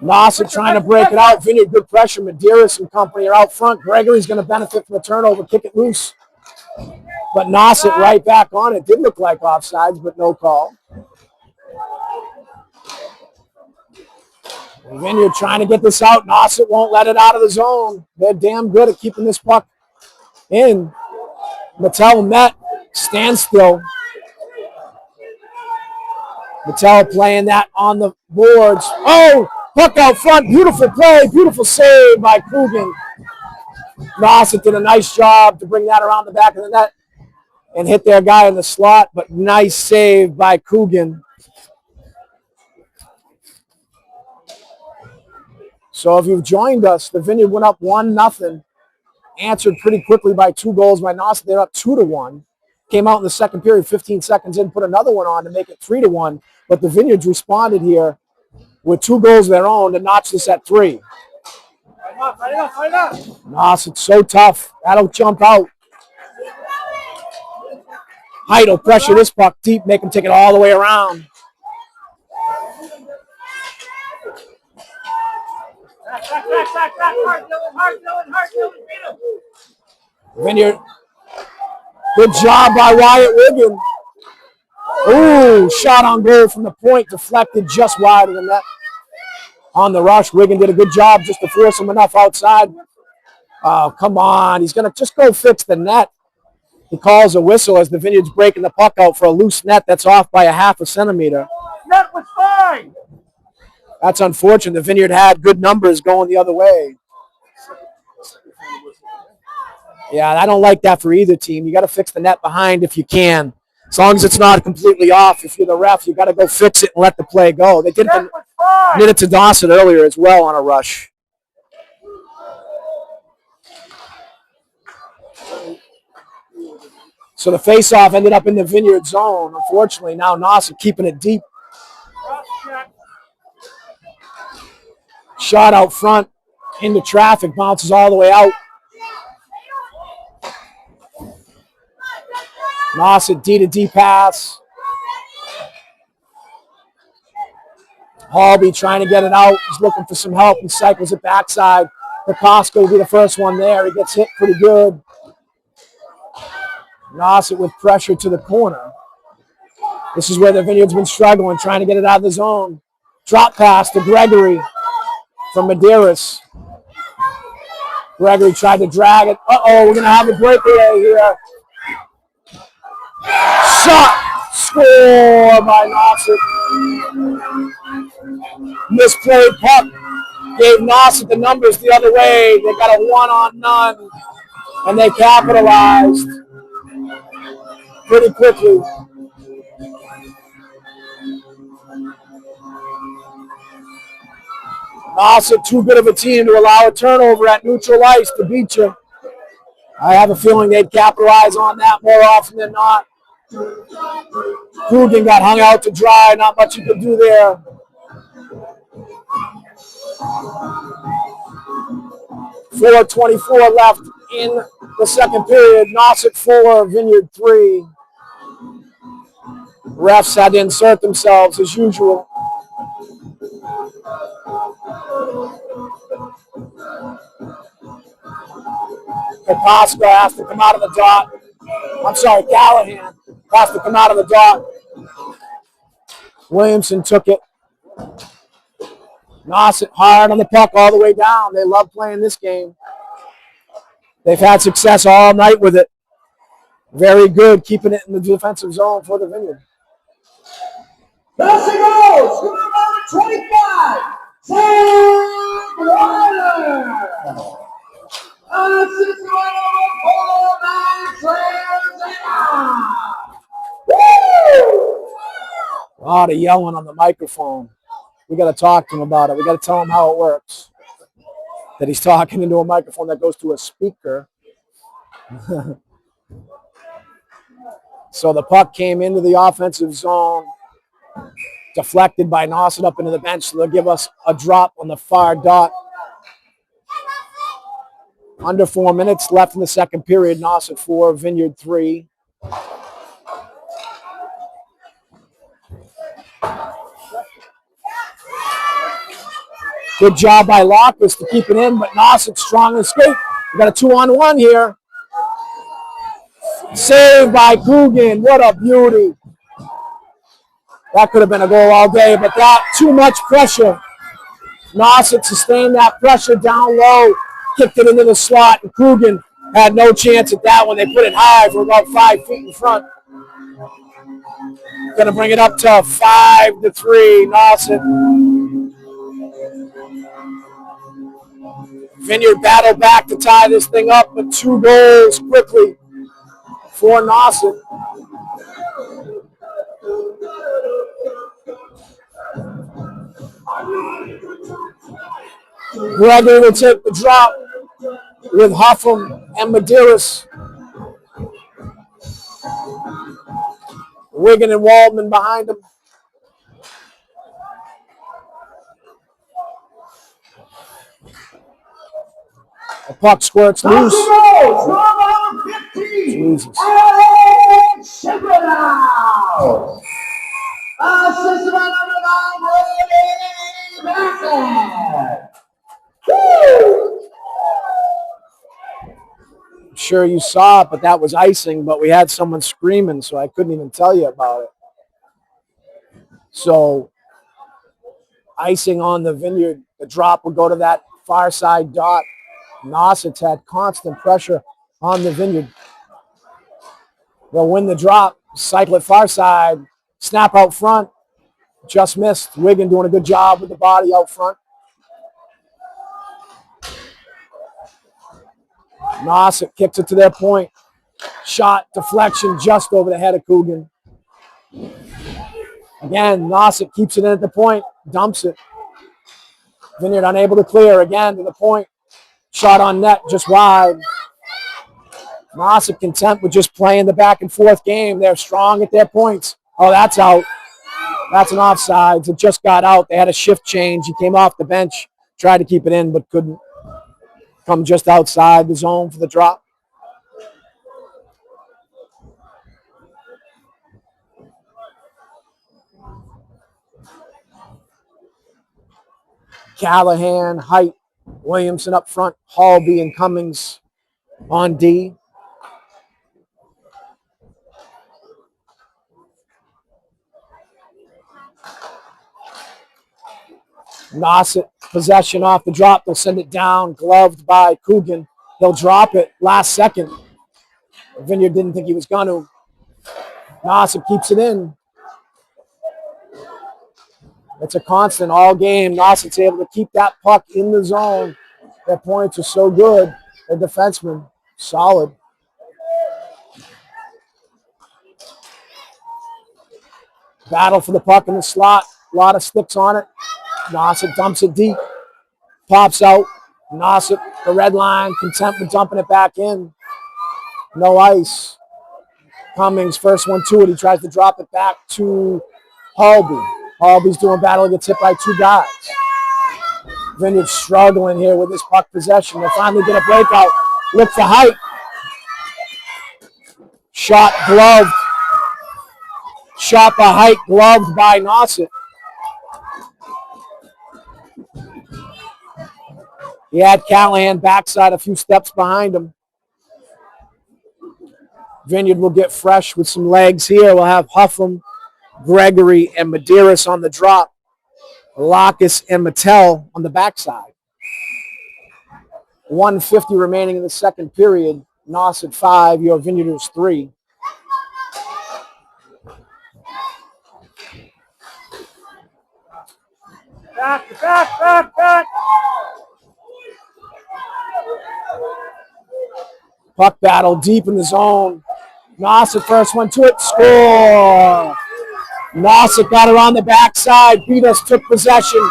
Nauset trying to break it out. Vineyard, good pressure. Medeiros and company are out front. Gregory's going to benefit from the turnover. Kick it loose. But Nauset right back on it. Did look like offsides, but no call. Vineyard trying to get this out. Nauset won't let it out of the zone. They're damn good at keeping this puck in. Mattel met. Standstill. Mattel playing that on the boards. Oh, puck out front. Beautiful play. Beautiful save by Coogan. Nauset did a nice job to bring that around the back of the net and hit their guy in the slot, but nice save by Coogan. So if you've joined us, the Vineyard went up 1-0, answered pretty quickly by 2 goals by Nauset. They're up 2-1. Came out in the second period, 15 seconds in, put another one on to make it 3-1. But the Vineyards responded here with 2 goals of their own to notch this at 3. Nauset so tough. That'll jump out. Height will pressure this puck deep, make him take it all the way around. Vineyard, good job by Wyatt Wiggin. Ooh, shot on goal from the point, deflected just wide of the net. On the rush, Wiggin did a good job just to force him enough outside. Oh, come on. He's going to just go fix the net. He calls a whistle as the Vineyard's breaking the puck out for a loose net that's off by a half a centimeter. Net was fine. That's unfortunate. The Vineyard had good numbers going the other way. Yeah, I don't like that for either team. You got to fix the net behind if you can. As long as it's not completely off, if you're the ref, you got to go fix it and let the play go. They did it to Nauset earlier as well on a rush. So the face-off ended up in the Vineyard zone. Unfortunately, now Nauset keeping it deep. Shot out front into traffic, bounces all the way out. Nauset D-to-D pass. Halby trying to get it out. He's looking for some help. He cycles it backside. Kokoska will be the first one there. He gets hit pretty good. Nauset with pressure to the corner. This is where the Vineyard's been struggling, trying to get it out of the zone. Drop pass to Gregory from Medeiros. Gregory tried to drag it. Uh-oh, we're going to have a breakaway here. Shot! Score by Nauset. Misplayed puck. Gave Nauset the numbers the other way. They got a 1-on-none, and they capitalized pretty quickly. Nauset too good of a team to allow a turnover at neutral ice to beat you. I have a feeling they'd capitalize on that more often than not. Coogan got hung out to dry. Not much you could do there. .4:24 left in the second period. Nauset 4, Vineyard 3. Refs had to insert themselves as usual. Kokoska has to come out of the dot. I'm sorry, Callahan has to come out of the dot. Williamson took it. Nauset hard on the puck all the way down. They love playing this game. They've had success all night with it. Very good, keeping it in the defensive zone for the Vineyard. There she goes! Number 25, Sam Ryder! A lot of yelling on the microphone. We got to talk to him about it. We got to tell him how it works. That he's talking into a microphone that goes to a speaker. So the puck came into the offensive zone, deflected by Nauset up into the bench. So they'll give us a drop on the far dot. Under 4 minutes left in the second period. Nauset 4, Vineyard 3. Good job by Lockus to keep it in, but Nauset strong and skate. We got a 2-on-1 here. Saved by Coogan. What a beauty. That could have been a goal all day, but that too much pressure. Nauset sustained that pressure down low, kicked it into the slot, and Coogan had no chance at that one. They put it high for about 5 feet in front. Going to bring it up to 5-3. Nauset. Vineyard battled back to tie this thing up, but 2 goals quickly for Nauset. Gregory will take the drop with Huffam and Medeiros. Wigan and Waldman behind him. The puck squirts loose. Jesus. I'm sure you saw it, but that was icing, but we had someone screaming, so I couldn't even tell you about it. So, icing on the Vineyard, the drop will go to that far side dot. Nauset's had constant pressure on the Vineyard. They'll win the drop, cycle it far side, snap out front, just missed. Wigan doing a good job with the body out front. Nauset kicks it to their point. Shot, deflection, just over the head of Coogan. Again, Nauset keeps it in at the point, dumps it. Vineyard unable to clear, again to the point. Shot on net, just wide. Nauset content with just playing the back and forth game. They're strong at their points. Oh, that's out. That's an offsides. It just got out. They had a shift change. He came off the bench, tried to keep it in, but couldn't. Come just outside the zone for the drop. Callahan, Height, Williamson up front, Halby and Cummings on D. Nauset, possession off the drop. They'll send it down, gloved by Coogan. He'll drop it last second. Vineyard didn't think he was going to. Nauset keeps it in. It's a constant all game. Nauset's able to keep that puck in the zone. Their points are so good. Their defensemen, solid. Battle for the puck in the slot. A lot of sticks on it. Nauset dumps it deep. Pops out. Nauset, the red line, content with dumping it back in. No ice. Cummings, first one to it. He tries to drop it back to Halby. Halby's doing battle. He gets hit by 2 guys. Vineyard struggling here with this puck possession. They'll finally get a breakout. Look for Height. Shot gloved. Shot by Height, gloved by Nauset. He had Callahan backside a few steps behind him. Vineyard will get fresh with some legs here. We'll have Huffam, Gregory, and Medeiros on the drop. Lockus and Mattel on the backside. 1:50 remaining in the second period. Nauset 5, your Vineyarders 3. Back. Puck battle deep in the zone. Nauset first one to it. Score. Nauset got it on the backside. Beat us, took possession.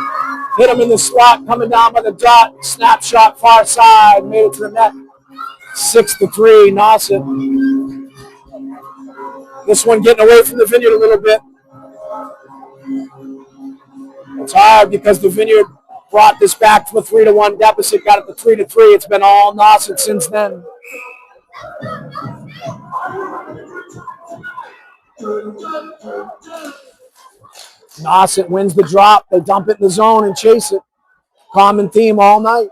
Hit him in the slot, coming down by the dot. Snapshot far side. Made it to the net. 6-3. Nauset. This one getting away from the Vineyard a little bit. It's hard because the Vineyard brought this back to a 3-1 deficit. Got it to 3-3. It's been all Nauset since then. Nauset wins the drop. They dump it in the zone and chase it. Common theme all night.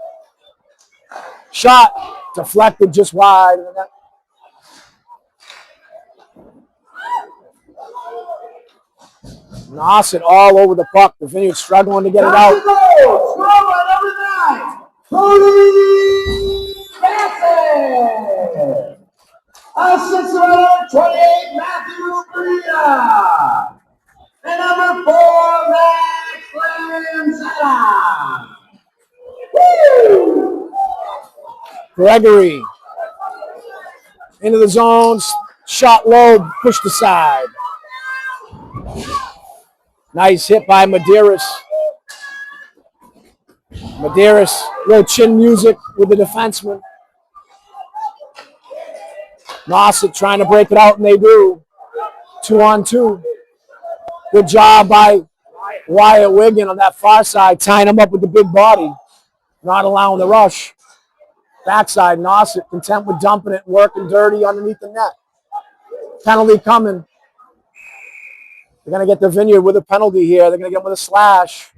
Shot deflected just wide. Nauset all over the puck. The Vineyard struggling to get it out. Score by number 9, Cody Bassett. Assist by number 28, Matthew Maria. And number 4, Max Lanzetta. Woo! Gregory into the zones. Shot low, pushed aside. Nice hit by Medeiros. Medeiros, little chin music with the defenseman. Nauset trying to break it out, and they do. 2-on-2. Good job by Wyatt Wiggin on that far side, tying him up with the big body, not allowing the rush. Backside, Nauset content with dumping it, working dirty underneath the net. Penalty coming. They're going to get the Vineyard with a penalty here. They're going to get him with a slash.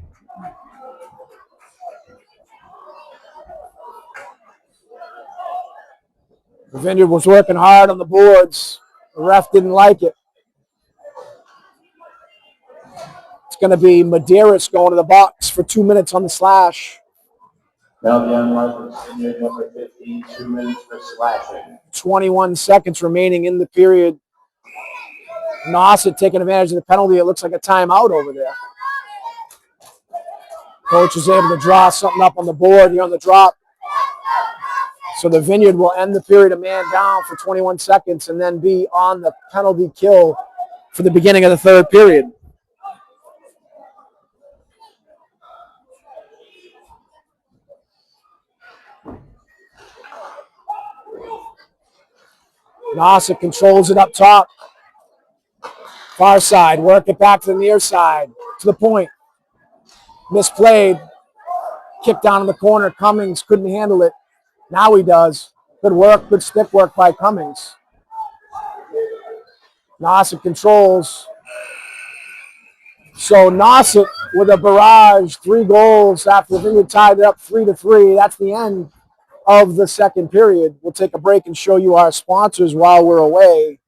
The Vineyard was working hard on the boards. The ref didn't like it. It's going to be Medeiros going to the box for 2 minutes on the slash. Now the unlicensed Vineyard number 15, 2 minutes for slashing. 21 seconds remaining in the period. Nauset taking advantage of the penalty. It looks like a timeout over there. Coach is able to draw something up on the board here on the drop. So the Vineyard will end the period a man down for 21 seconds and then be on the penalty kill for the beginning of the third period. Nauset controls it up top. Far side, work it back to the near side, to the point. Misplayed. Kick down in the corner. Cummings couldn't handle it. Now he does. Good work, good stick work by Cummings. Nauset controls. So Nauset with a barrage, 3 goals after the Vineyard tied it up 3-3. That's the end of the second period. We'll take a break and show you our sponsors while we're away.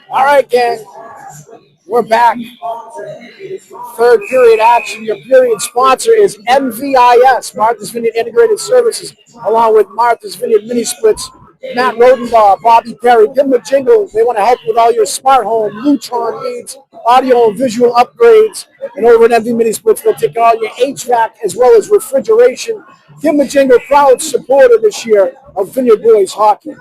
All right, gang. We're back. Third period action. Your period sponsor is MVIS, Martha's Vineyard Integrated Services, along with Martha's Vineyard Mini Splits, Matt Rodenbaugh, Bobby Perry. Give them a jingle. They want to help with all your smart home, Lutron needs, audio and visual upgrades. And over at MV Mini Splits, they'll take all your HVAC as well as refrigeration. Give them a jingle. Proud supporter this year of Vineyard Boys Hockey.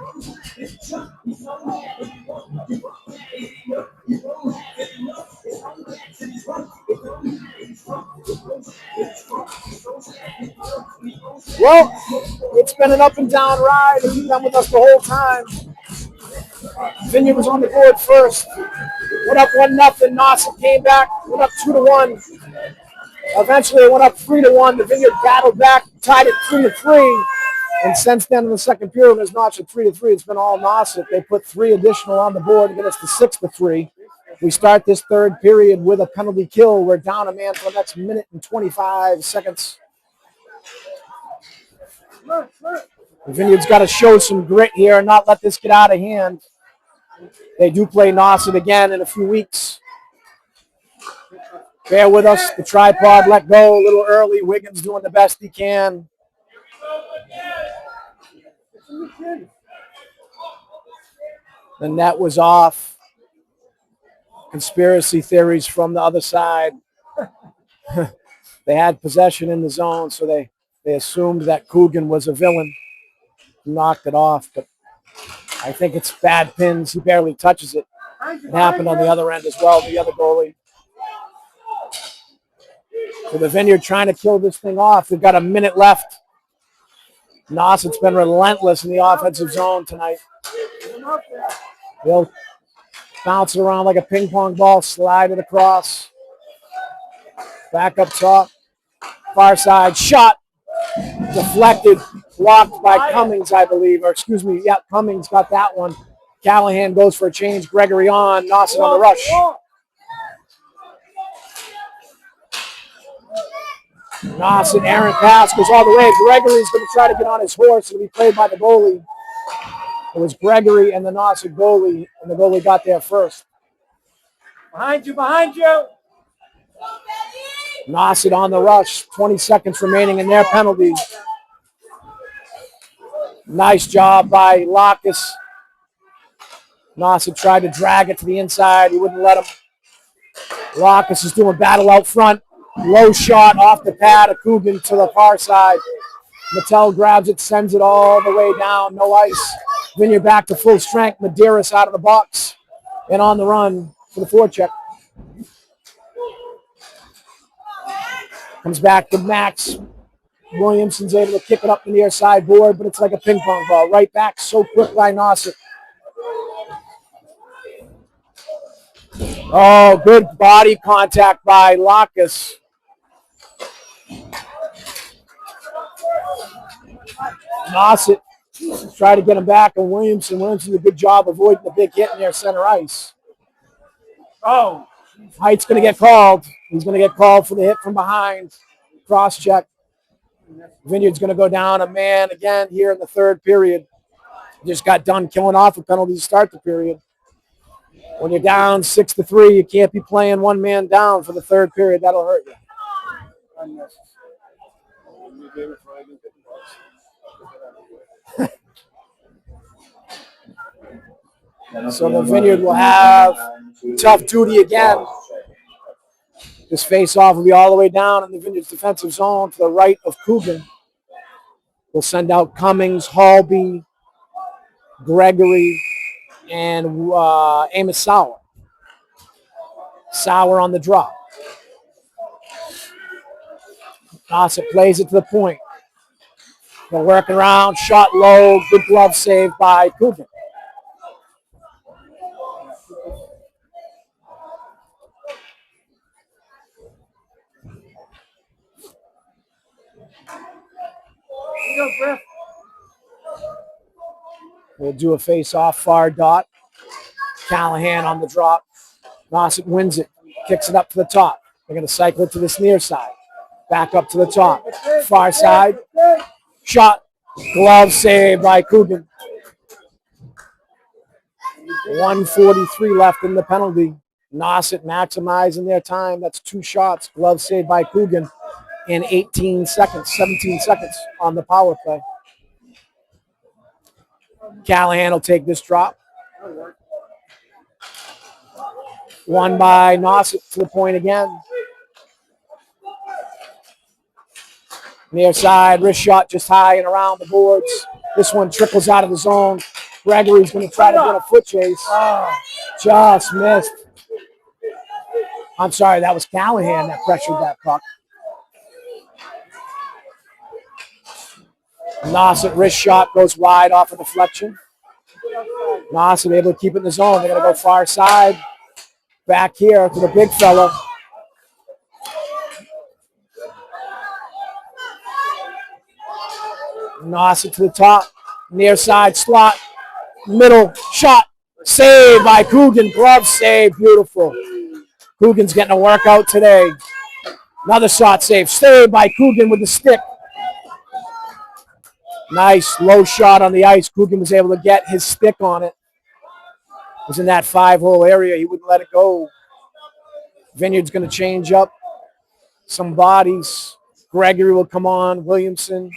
Well, it's been an up and down ride. If you've been with us the whole time, Vineyard was on the board first. Went up 1-0. Nauset came back. Went up 2-1. Eventually, it went up 3-1. The Vineyard battled back, tied it 3-3. And since then, in the second period, when it's Nauset 3-3, it's been all Nauset. They put 3 additional on the board to get us to 6-3. We start this third period with a penalty kill. We're down a man for the next minute and 25 seconds. The Vineyard's got to show some grit here and not let this get out of hand. They do play Nauset again in a few weeks. Bear with us. The tripod let go a little early. Wiggins doing the best he can. The net was off. Conspiracy theories from the other side. They had possession in the zone, so they assumed that Coogan was a villain. Knocked it off, but I think it's bad pins. He barely touches it. It happened on the other end as well, the other goalie. So the Vineyard trying to kill this thing off. They've got a minute left. Nauset's been relentless in the offensive zone tonight. They'll bounce it around like a ping pong ball, slide it across. Back up top. Far side shot. Deflected, blocked by Cummings, I believe. Or excuse me, yeah, Cummings got that one. Callahan goes for a change. Gregory on. Nauset on the rush. Nauset, Aaron pass goes all the way. Gregory's going to try to get on his horse. It'll be played by the goalie. It was Gregory and the Nauset goalie, and the goalie got there first. Behind you, behind you. Nauset on the rush. 20 seconds remaining in their penalty. Nice job by Lacus. Nauset tried to drag it to the inside. He wouldn't let him. Lacus is doing battle out front. Low shot off the pad of Coogan to the far side. Mattel grabs it, sends it all the way down. No ice. Vineyard back to full strength. Medeiros out of the box and on the run for the forecheck. Comes back to Max. Williamson's able to kick it up the near side board, but it's like a ping pong ball. Right back so quick by Nauset. Oh, good body contact by Lacus. Nauset try to get him back, and Williamson did a good job avoiding the big hit near center ice. Oh, Height's going to get called. He's going to get called for the hit from behind. Cross check. Vineyard's going to go down a man again here in the third period. Just got done killing off a penalty to start the period. When you're down 6-3, you can't be playing one man down for the third period. That'll hurt you. So the Vineyard will have tough duty again. This face-off will be all the way down in the Vineyard's defensive zone to the right of Coogan. We'll send out Cummings, Halby, Gregory, and Amos Sauer. Sauer on the drop. Nauset plays it to the point. They're working around, shot low, good glove save by Coogan. We'll do a face-off far dot. Callahan on the drop. Nauset wins it. Kicks it up to the top. They're going to cycle it to this near side. Back up to the top. Far side. Shot. Glove save by Coogan. 1:43 left in the penalty. Nauset maximizing their time. That's 2 shots. Glove saved by Coogan in 18 seconds, 17 seconds on the power play. Callahan will take this drop. Won by Nauset to the point again. Near side, wrist shot just high and around the boards. This one trickles out of the zone. Gregory's going to try to get a foot chase. Just missed. I'm sorry, that was Callahan that pressured that puck. Nauset wrist shot goes wide off a deflection. Nauset able to keep it in the zone. They're going to go far side. Back here to the big fella. Nauset to the top. Near side slot. Middle shot. Saved by Coogan. Glove save. Beautiful. Coogan's getting a workout today. Another shot save. Saved by Coogan with the stick. Nice low shot on the ice. Coogan was able to get his stick on it. It was in that 5-hole area. He wouldn't let it go. Vineyard's going to change up some bodies. Gregory will come on. Williamson,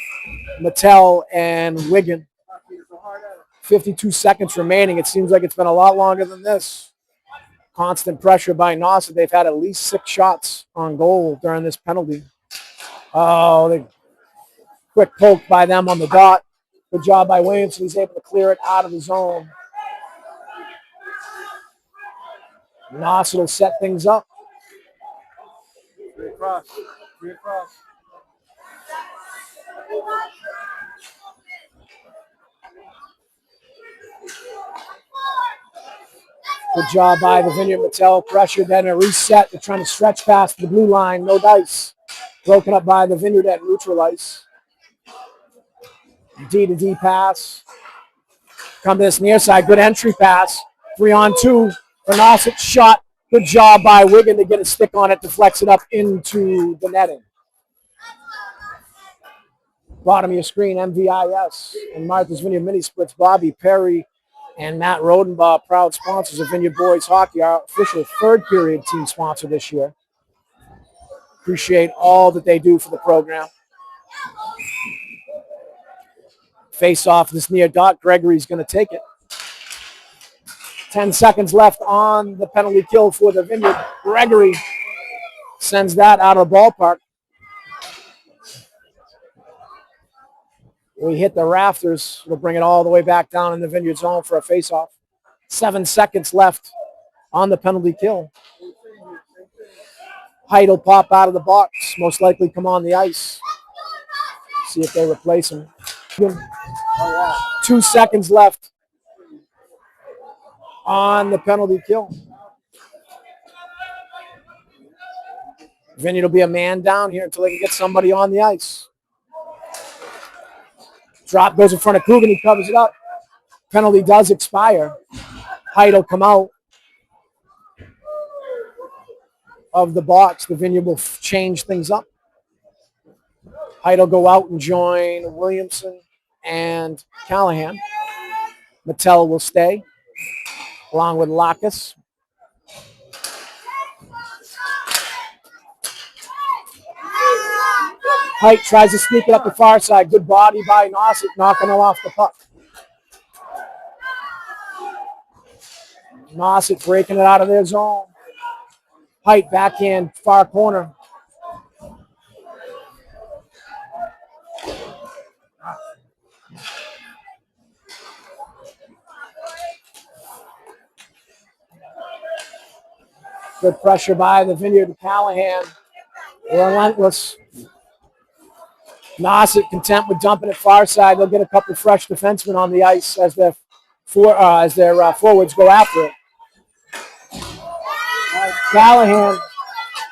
Mattel, and Wigan. 52 seconds remaining. It seems like it's been a lot longer than this. Constant pressure by Nauset. They've had at least 6 shots on goal during this penalty. Oh, quick poke by them on the dot. Good job by Williamson. He's able to clear it out of the zone. Nauset will set things up. 3 across. 3 across. Good job by the Vineyard. Mattel pressure, then a reset. They're trying to stretch past the blue line. No dice. Broken up by the Vineyard at neutral ice. D-to-D pass. Come to this near side. Good entry pass. 3-on-2. Nauset shot. Good job by Wigan to get a stick on it, deflects it up into the netting. Bottom of your screen, MVIS and Martha's Vineyard Mini Splits. Bobby Perry and Matt Rodenbaugh, proud sponsors of Vineyard Boys Hockey, our official 3rd period team sponsor this year. Appreciate all that they do for the program. Face off this near dot. Gregory's going to take it. 10 seconds left on the penalty kill for the Vineyard. Gregory sends that out of the ballpark. We hit the rafters. We'll bring it all the way back down in the Vineyard zone for a face-off. 7 seconds left on the penalty kill. Height will pop out of the box. Most likely come on the ice. See if they replace him. 2 seconds left on the penalty kill. Vineyard will be a man down here until they can get somebody on the ice. Drop goes in front of Coogan. He covers it up. Penalty does expire. Height will come out of the box. The Vineyard will change things up. Height will go out and join Williamson and Callahan. Mattel will stay along with Lacus. Height tries to sneak it up the far side. Good body by Nauset, knocking him off the puck. Nauset breaking it out of their zone. Height backhand, far corner. Good pressure by the Vineyard. Callahan. Relentless. Nauset content with dumping it far side. They'll get a couple fresh defensemen on the ice as their forwards go after it. Callahan,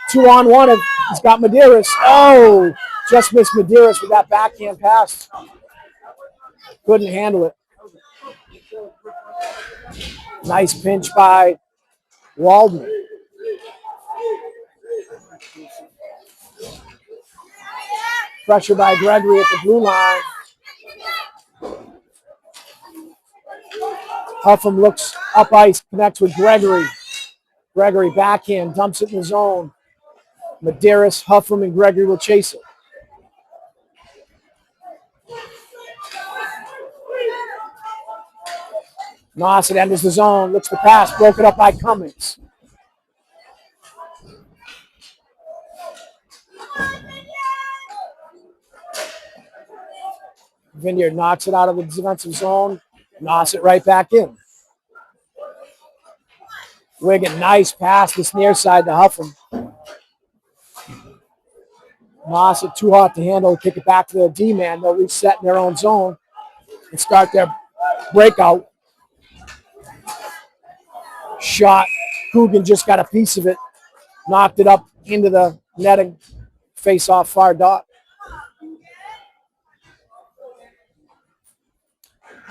2-on-1. He's got Medeiros. Oh, just missed Medeiros with that backhand pass. Couldn't handle it. Nice pinch by Walden. Pressure by Gregory at the blue line. Huffam looks Up ice connects with Gregory. Gregory backhand, dumps it in the zone. Medeiros, Huffam, and Gregory will chase it. Nauset enters the zone, looks the pass, broken up by Cummings. Vineyard knocks it out of the defensive zone, Nauset right back in. Wigan, nice pass this near side to Huffam. Nauset too hot to handle, kick it back to the D-man. They'll reset in their own zone and start their breakout. Shot. Coogan just got a piece of it. Knocked it up into the netting. Face off far dot.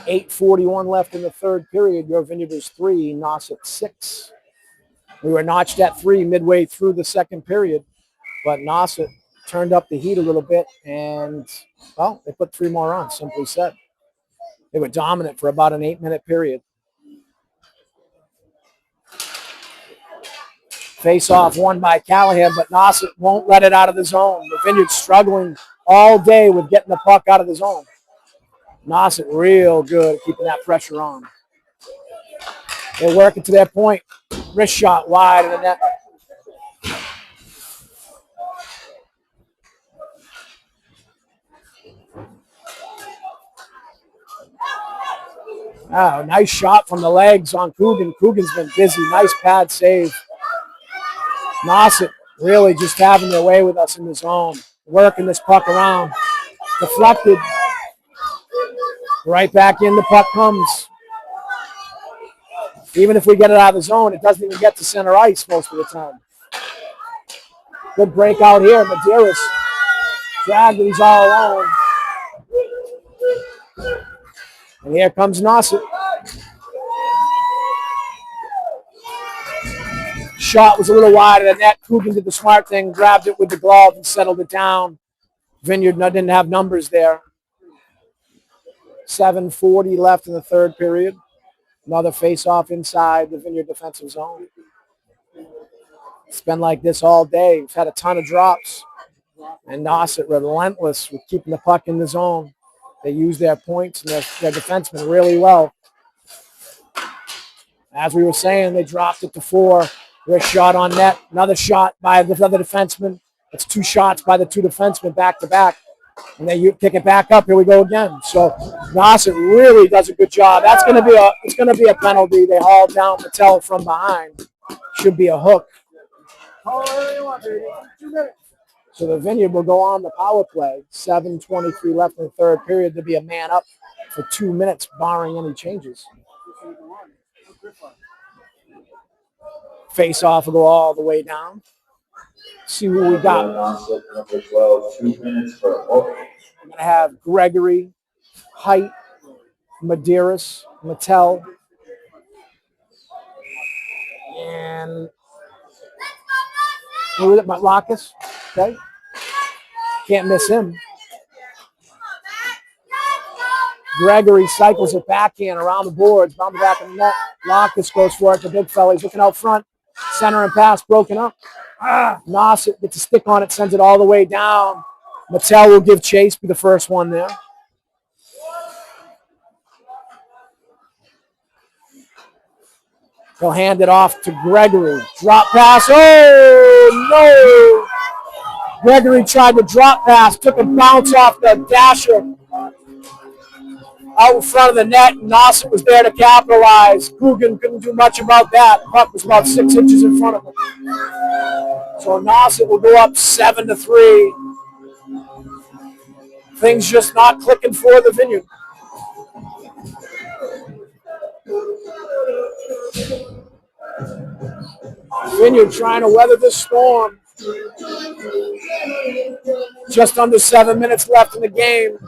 8:41 left in the third period. Your Vineyard is 3, Nauset 6. We were notched at 3 midway through the second period, but Nauset turned up the heat a little bit, and, well, they put 3 more on, simply said. They were dominant for about an 8-minute period. Face-off won by Callahan, but Nauset won't let it out of the zone. The Vineyard's struggling all day with getting the puck out of the zone. Nauset real good at keeping that pressure on. They're working to their point. Wrist shot wide of the net. Oh, nice shot from the legs on Coogan. Coogan's been busy. Nice pad save. Nauset really just having their way with us in the zone. Working this puck around. Deflected. Right back in, the puck comes. Even if we get it out of the zone, it doesn't even get to center ice most of the time. Good breakout here. Medeiros dragged it. He's all alone. And here comes Nauset. Shot was a little wide of the net. Coogan did the smart thing, grabbed it with the glove and settled it down. Vineyard didn't have numbers there. 7:40 left in the third period. Another face-off inside the Vineyard defensive zone. It's been like this all day. We've had a ton of drops. And Nauset relentless with keeping the puck in the zone. They use their points and their defensemen really well. As we were saying, they dropped it to 4. Wrist shot on net. Another shot by the other defenseman. It's 2 shots by the 2 defensemen back to back. And then you pick it back up. Here we go again. So Nauset really does a good job. That's going to be a penalty. They hauled down Patel from behind. Should be a hook. So the Vineyard will go on the power play. 7:23 left in the third period to be a man up for 2 minutes, barring any changes. Face off will go all the way down. See who we got. Number 12, 2 minutes for a hook. We're going to have Gregory, Height, Medeiros, Mattel, and who was it? Matlakis. Okay. Can't miss him. Gregory cycles it backhand around the boards, bound the back of the net. Lacus goes for it. The big fella. He's looking out front. Center and pass broken up. Nauset gets a stick on it, sends it all the way down. Mattel will give chase, be the first one there. He'll hand it off to Gregory. Drop pass. Oh, no. Gregory tried to drop pass, took a bounce off the dasher out in front of the net. Nauset was there to capitalize. Coogan couldn't do much about that. The puck was about 6 inches in front of him. So Nauset will go up 7-3. Things just not clicking for the Vineyard. Vineyard trying to weather this storm. Just under 7 minutes left in the game.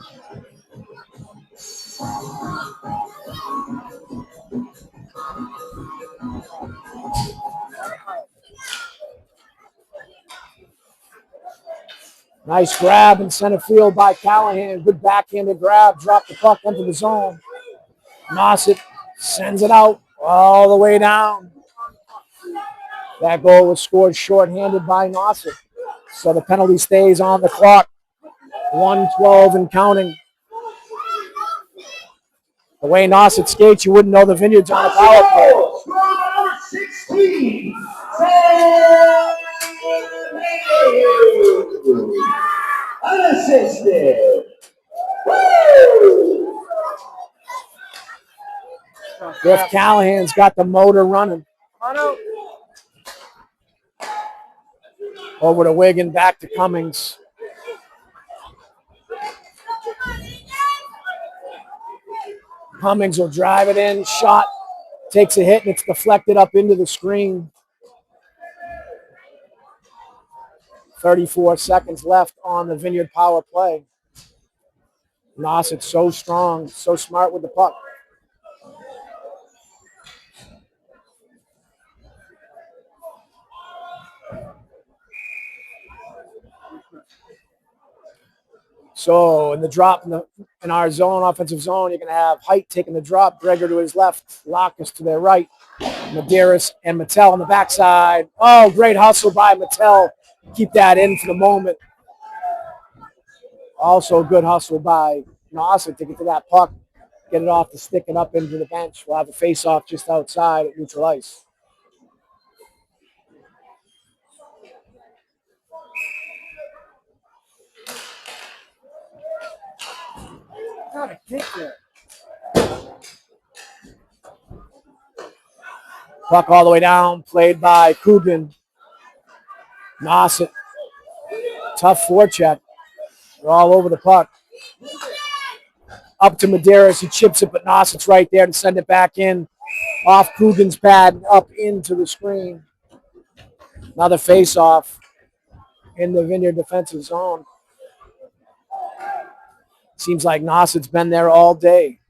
Nice grab in center field by Callahan. Good backhanded grab. Dropped the puck into the zone. Nauset sends it out all the way down. That goal was scored shorthanded by Nauset. So the penalty stays on the clock. 1:12 and counting. The way Nauset skates, you wouldn't know the Vineyard's on a power play. Number 16. Unassisted. Woo! Griff Callahan's got the motor running. Over to Wigan, back to Cummings. Cummings will drive it in, shot, takes a hit, and it's deflected up into the screen. 34 seconds left on the Vineyard power play. Nauset's so strong, so smart with the puck. So in the drop in our zone, offensive zone, you're going to have Height taking the drop, Gregor to his left, Lacus to their right, Medeiros and Mattel on the backside. Oh, great hustle by Mattel. Keep that in for the moment. Also good hustle by Nauset to get to that puck, get it off the stick and up into the bench. We'll have a face-off just outside at neutral ice. Got a kick there. Puck all the way down, played by Coogan. Nauset. Tough forecheck. They're all over the puck. Up to Medeiros. He chips it, but Nauset's right there to send it back in. Off Coogan's pad, up into the screen. Another face-off in the Vineyard defensive zone. Seems like Nauset's been there all day.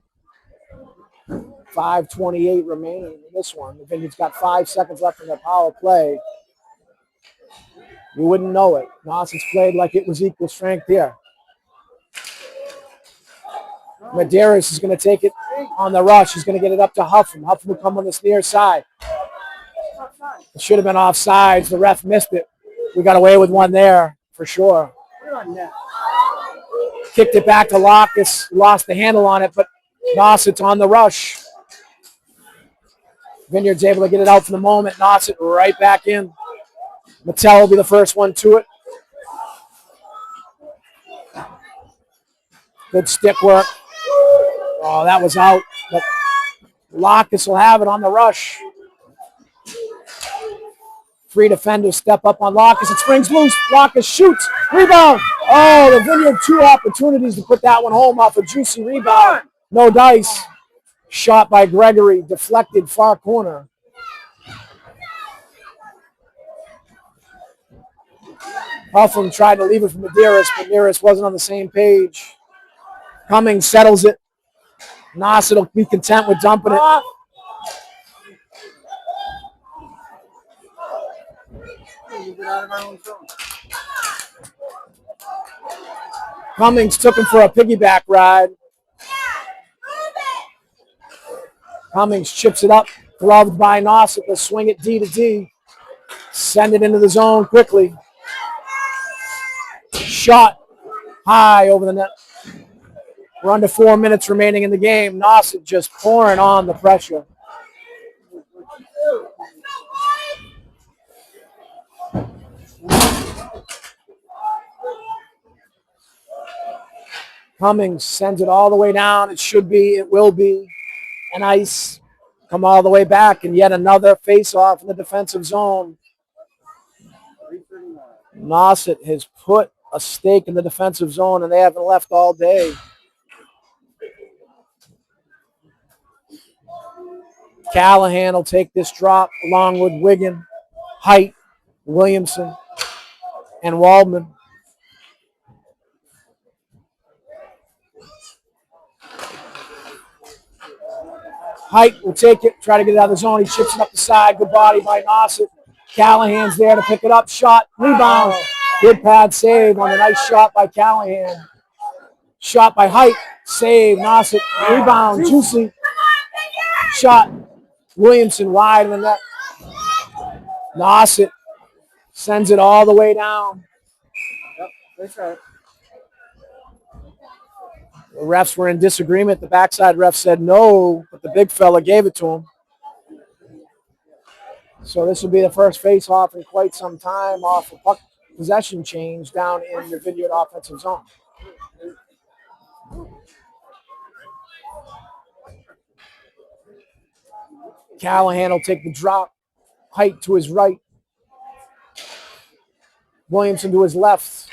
5:28 remaining in this one. The Vineyard's got 5 seconds left in their power play. You wouldn't know it. Nauset's played like it was equal strength here. Medeiros is going to take it on the rush. He's going to get it up to Huffman. Huffman will come on this near side. It should have been offsides. The ref missed it. We got away with one there for sure. Kicked it back to Lacus. Lost the handle on it, but Nauset's on the rush. Vineyard's able to get it out for the moment. Nauset right back in. Mattel will be the first one to it. Good stick work. Oh, that was out. But Lacus will have it on the rush. Three defenders step up on Lacus. It springs loose. Lacus shoots. Rebound. Oh, the Vineyard 2 opportunities to put that one home off a juicy rebound. No dice. Shot by Gregory. Deflected far corner. Huffman tried to leave it for Medeiros, but Medeiros wasn't on the same page. Cummings settles it. Nauset will be content with dumping it. Cummings took him for a piggyback ride. Cummings chips it up, gloved by Nauset. They'll swing it D to D. Send it into the zone quickly. Shot high over the net. We're under 4 minutes remaining in the game. Nauset just pouring on the pressure. Cummings sends it all the way down. It should be, it will be an ice. Come all the way back, and yet another face-off in the defensive zone. Nauset has put a stake in the defensive zone, and they haven't left all day. Callahan will take this drop along with Wigan, Height, Williamson, and Waldman. Height will take it, try to get it out of the zone. He chips it up the side. Good body by Nauset. Callahan's there to pick it up. Shot, rebound. Good pad save on a nice shot by Callahan. Shot by Height. Save, Nauset. Rebound, juicy. Shot. Williamson wide in the net. Nauset sends it all the way down. Yep, that's right. The refs were in disagreement. The backside ref said no, but the big fella gave it to him. So this will be the first face-off in quite some time off a puck possession change down in the Vineyard offensive zone. Callahan will take the drop. Height to his right. Williamson to his left.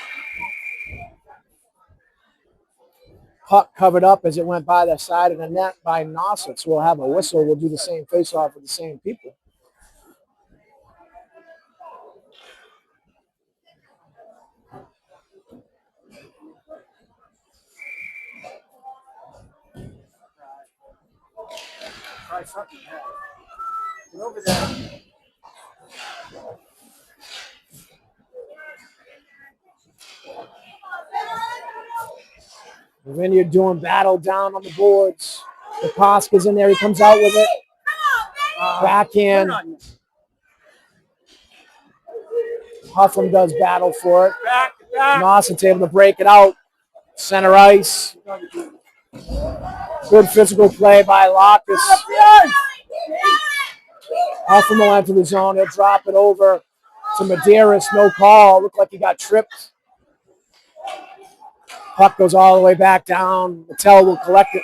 Puck covered up as it went by the side of the net by Nauset. So we'll have a whistle. We'll do the same face-off with the same people. Try something. Get over there. The Vineyard doing battle down on the boards. The Koska's in there. He comes out with it. Backhand. Huffam does battle for it. Back. Nauset's able to break it out. Center ice. Good physical play by Lockus. Huffam will enter the zone. He'll drop it over to Medeiros. No call. Looked like he got tripped. Puck goes all the way back down. Mattel will collect it.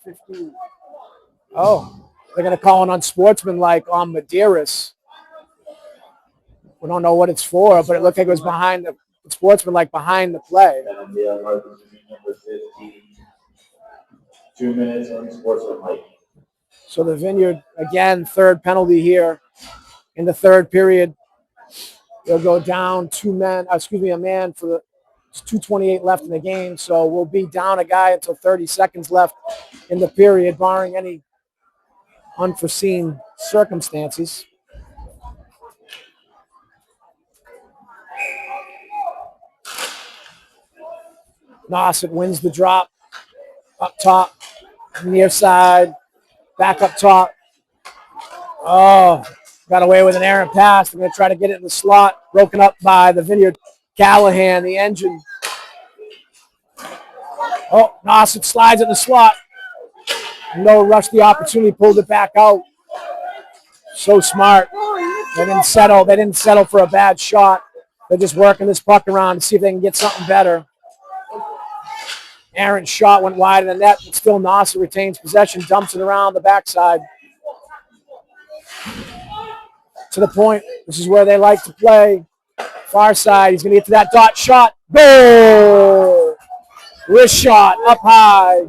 15. Oh, they're going to call an unsportsmanlike on Medeiros. We don't know what it's for, but it looked like it was behind the sportsmanlike behind the play. And the number 15. 2 minutes unsportsmanlike. So the Vineyard, again, third penalty here in the third period. They'll go down a man for the 2:28 left in the game. So we'll be down a guy until 30 seconds left in the period, barring any unforeseen circumstances. Nauset wins the drop up top, near side, back up top. Oh, got away with an errant pass. They're going to try to get it in the slot. Broken up by the Vineyard. Callahan, the engine. Oh, Nauset slides in the slot. No rush the opportunity, pulled it back out. So smart. They didn't settle. They didn't settle for a bad shot. They're just working this puck around to see if they can get something better. Errant shot went wide of the net, but still Nauset retains possession, dumps it around the backside. To the point. This is where they like to play. Far side. He's going to get to that dot shot. Goal! Wrist shot up high.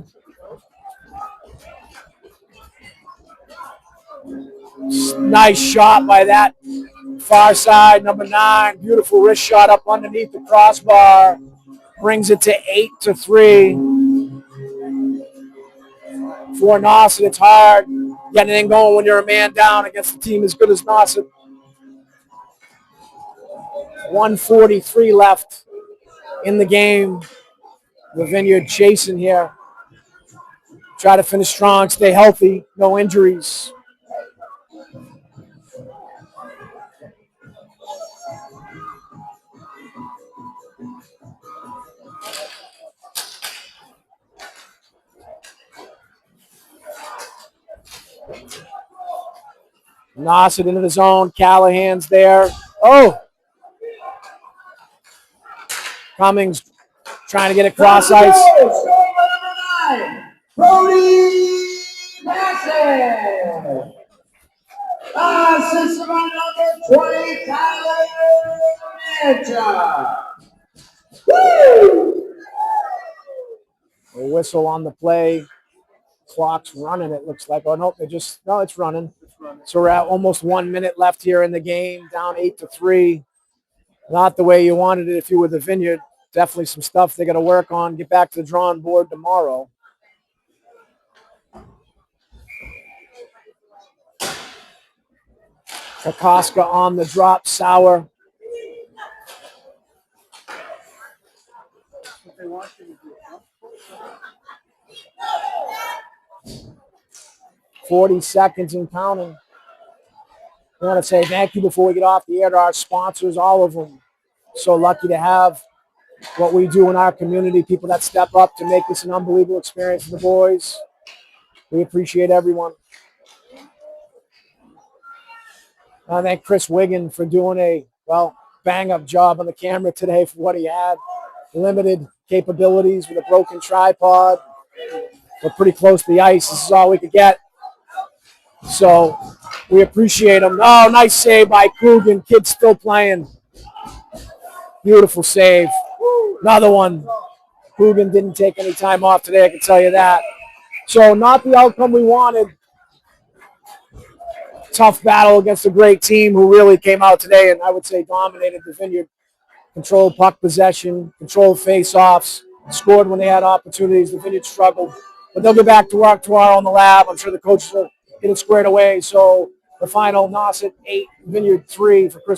Nice shot by that far side, number 9. Beautiful wrist shot up underneath the crossbar. Brings it to 8-3. For Nauset, it's hard getting it going when you're a man down against a team as good as Nauset. 1:43 left in the game. The Vineyard chasing here. Try to finish strong, stay healthy, no injuries. Nauset into the zone. Callahan's there. Oh! Cummings trying to get it cross ice. Brody Bassett. Assist by number 20, Tyler Manta. Woo! A whistle on the play. Clock's running, it looks like. Oh, no, it's running. So we're at almost 1 minute left here in the game, down 8-3. Not the way you wanted it if you were the Vineyard. Definitely some stuff they got to work on, get back to the drawing board tomorrow. Kokoska on the drop, Sauer. 40 seconds and counting. I want to say thank you before we get off the air to our sponsors, all of them. So lucky to have what we do in our community, people that step up to make this an unbelievable experience for the boys. We appreciate everyone. I thank Chris Wiggin for doing a, bang-up job on the camera today for what he had. Limited capabilities with a broken tripod. We're pretty close to the ice. This is all we could get. So we appreciate him. Oh, nice save by Coogan. Kid's still playing. Beautiful save. Another one. Coogan didn't take any time off today, I can tell you that. So not the outcome we wanted. Tough battle against a great team who really came out today and I would say dominated the Vineyard. Controlled puck possession, controlled face-offs, scored when they had opportunities. The Vineyard struggled. But they'll get back to work tomorrow in the lab. I'm sure the coaches will get it squared away. So the final, Nauset 8, Vineyard 3 for Chris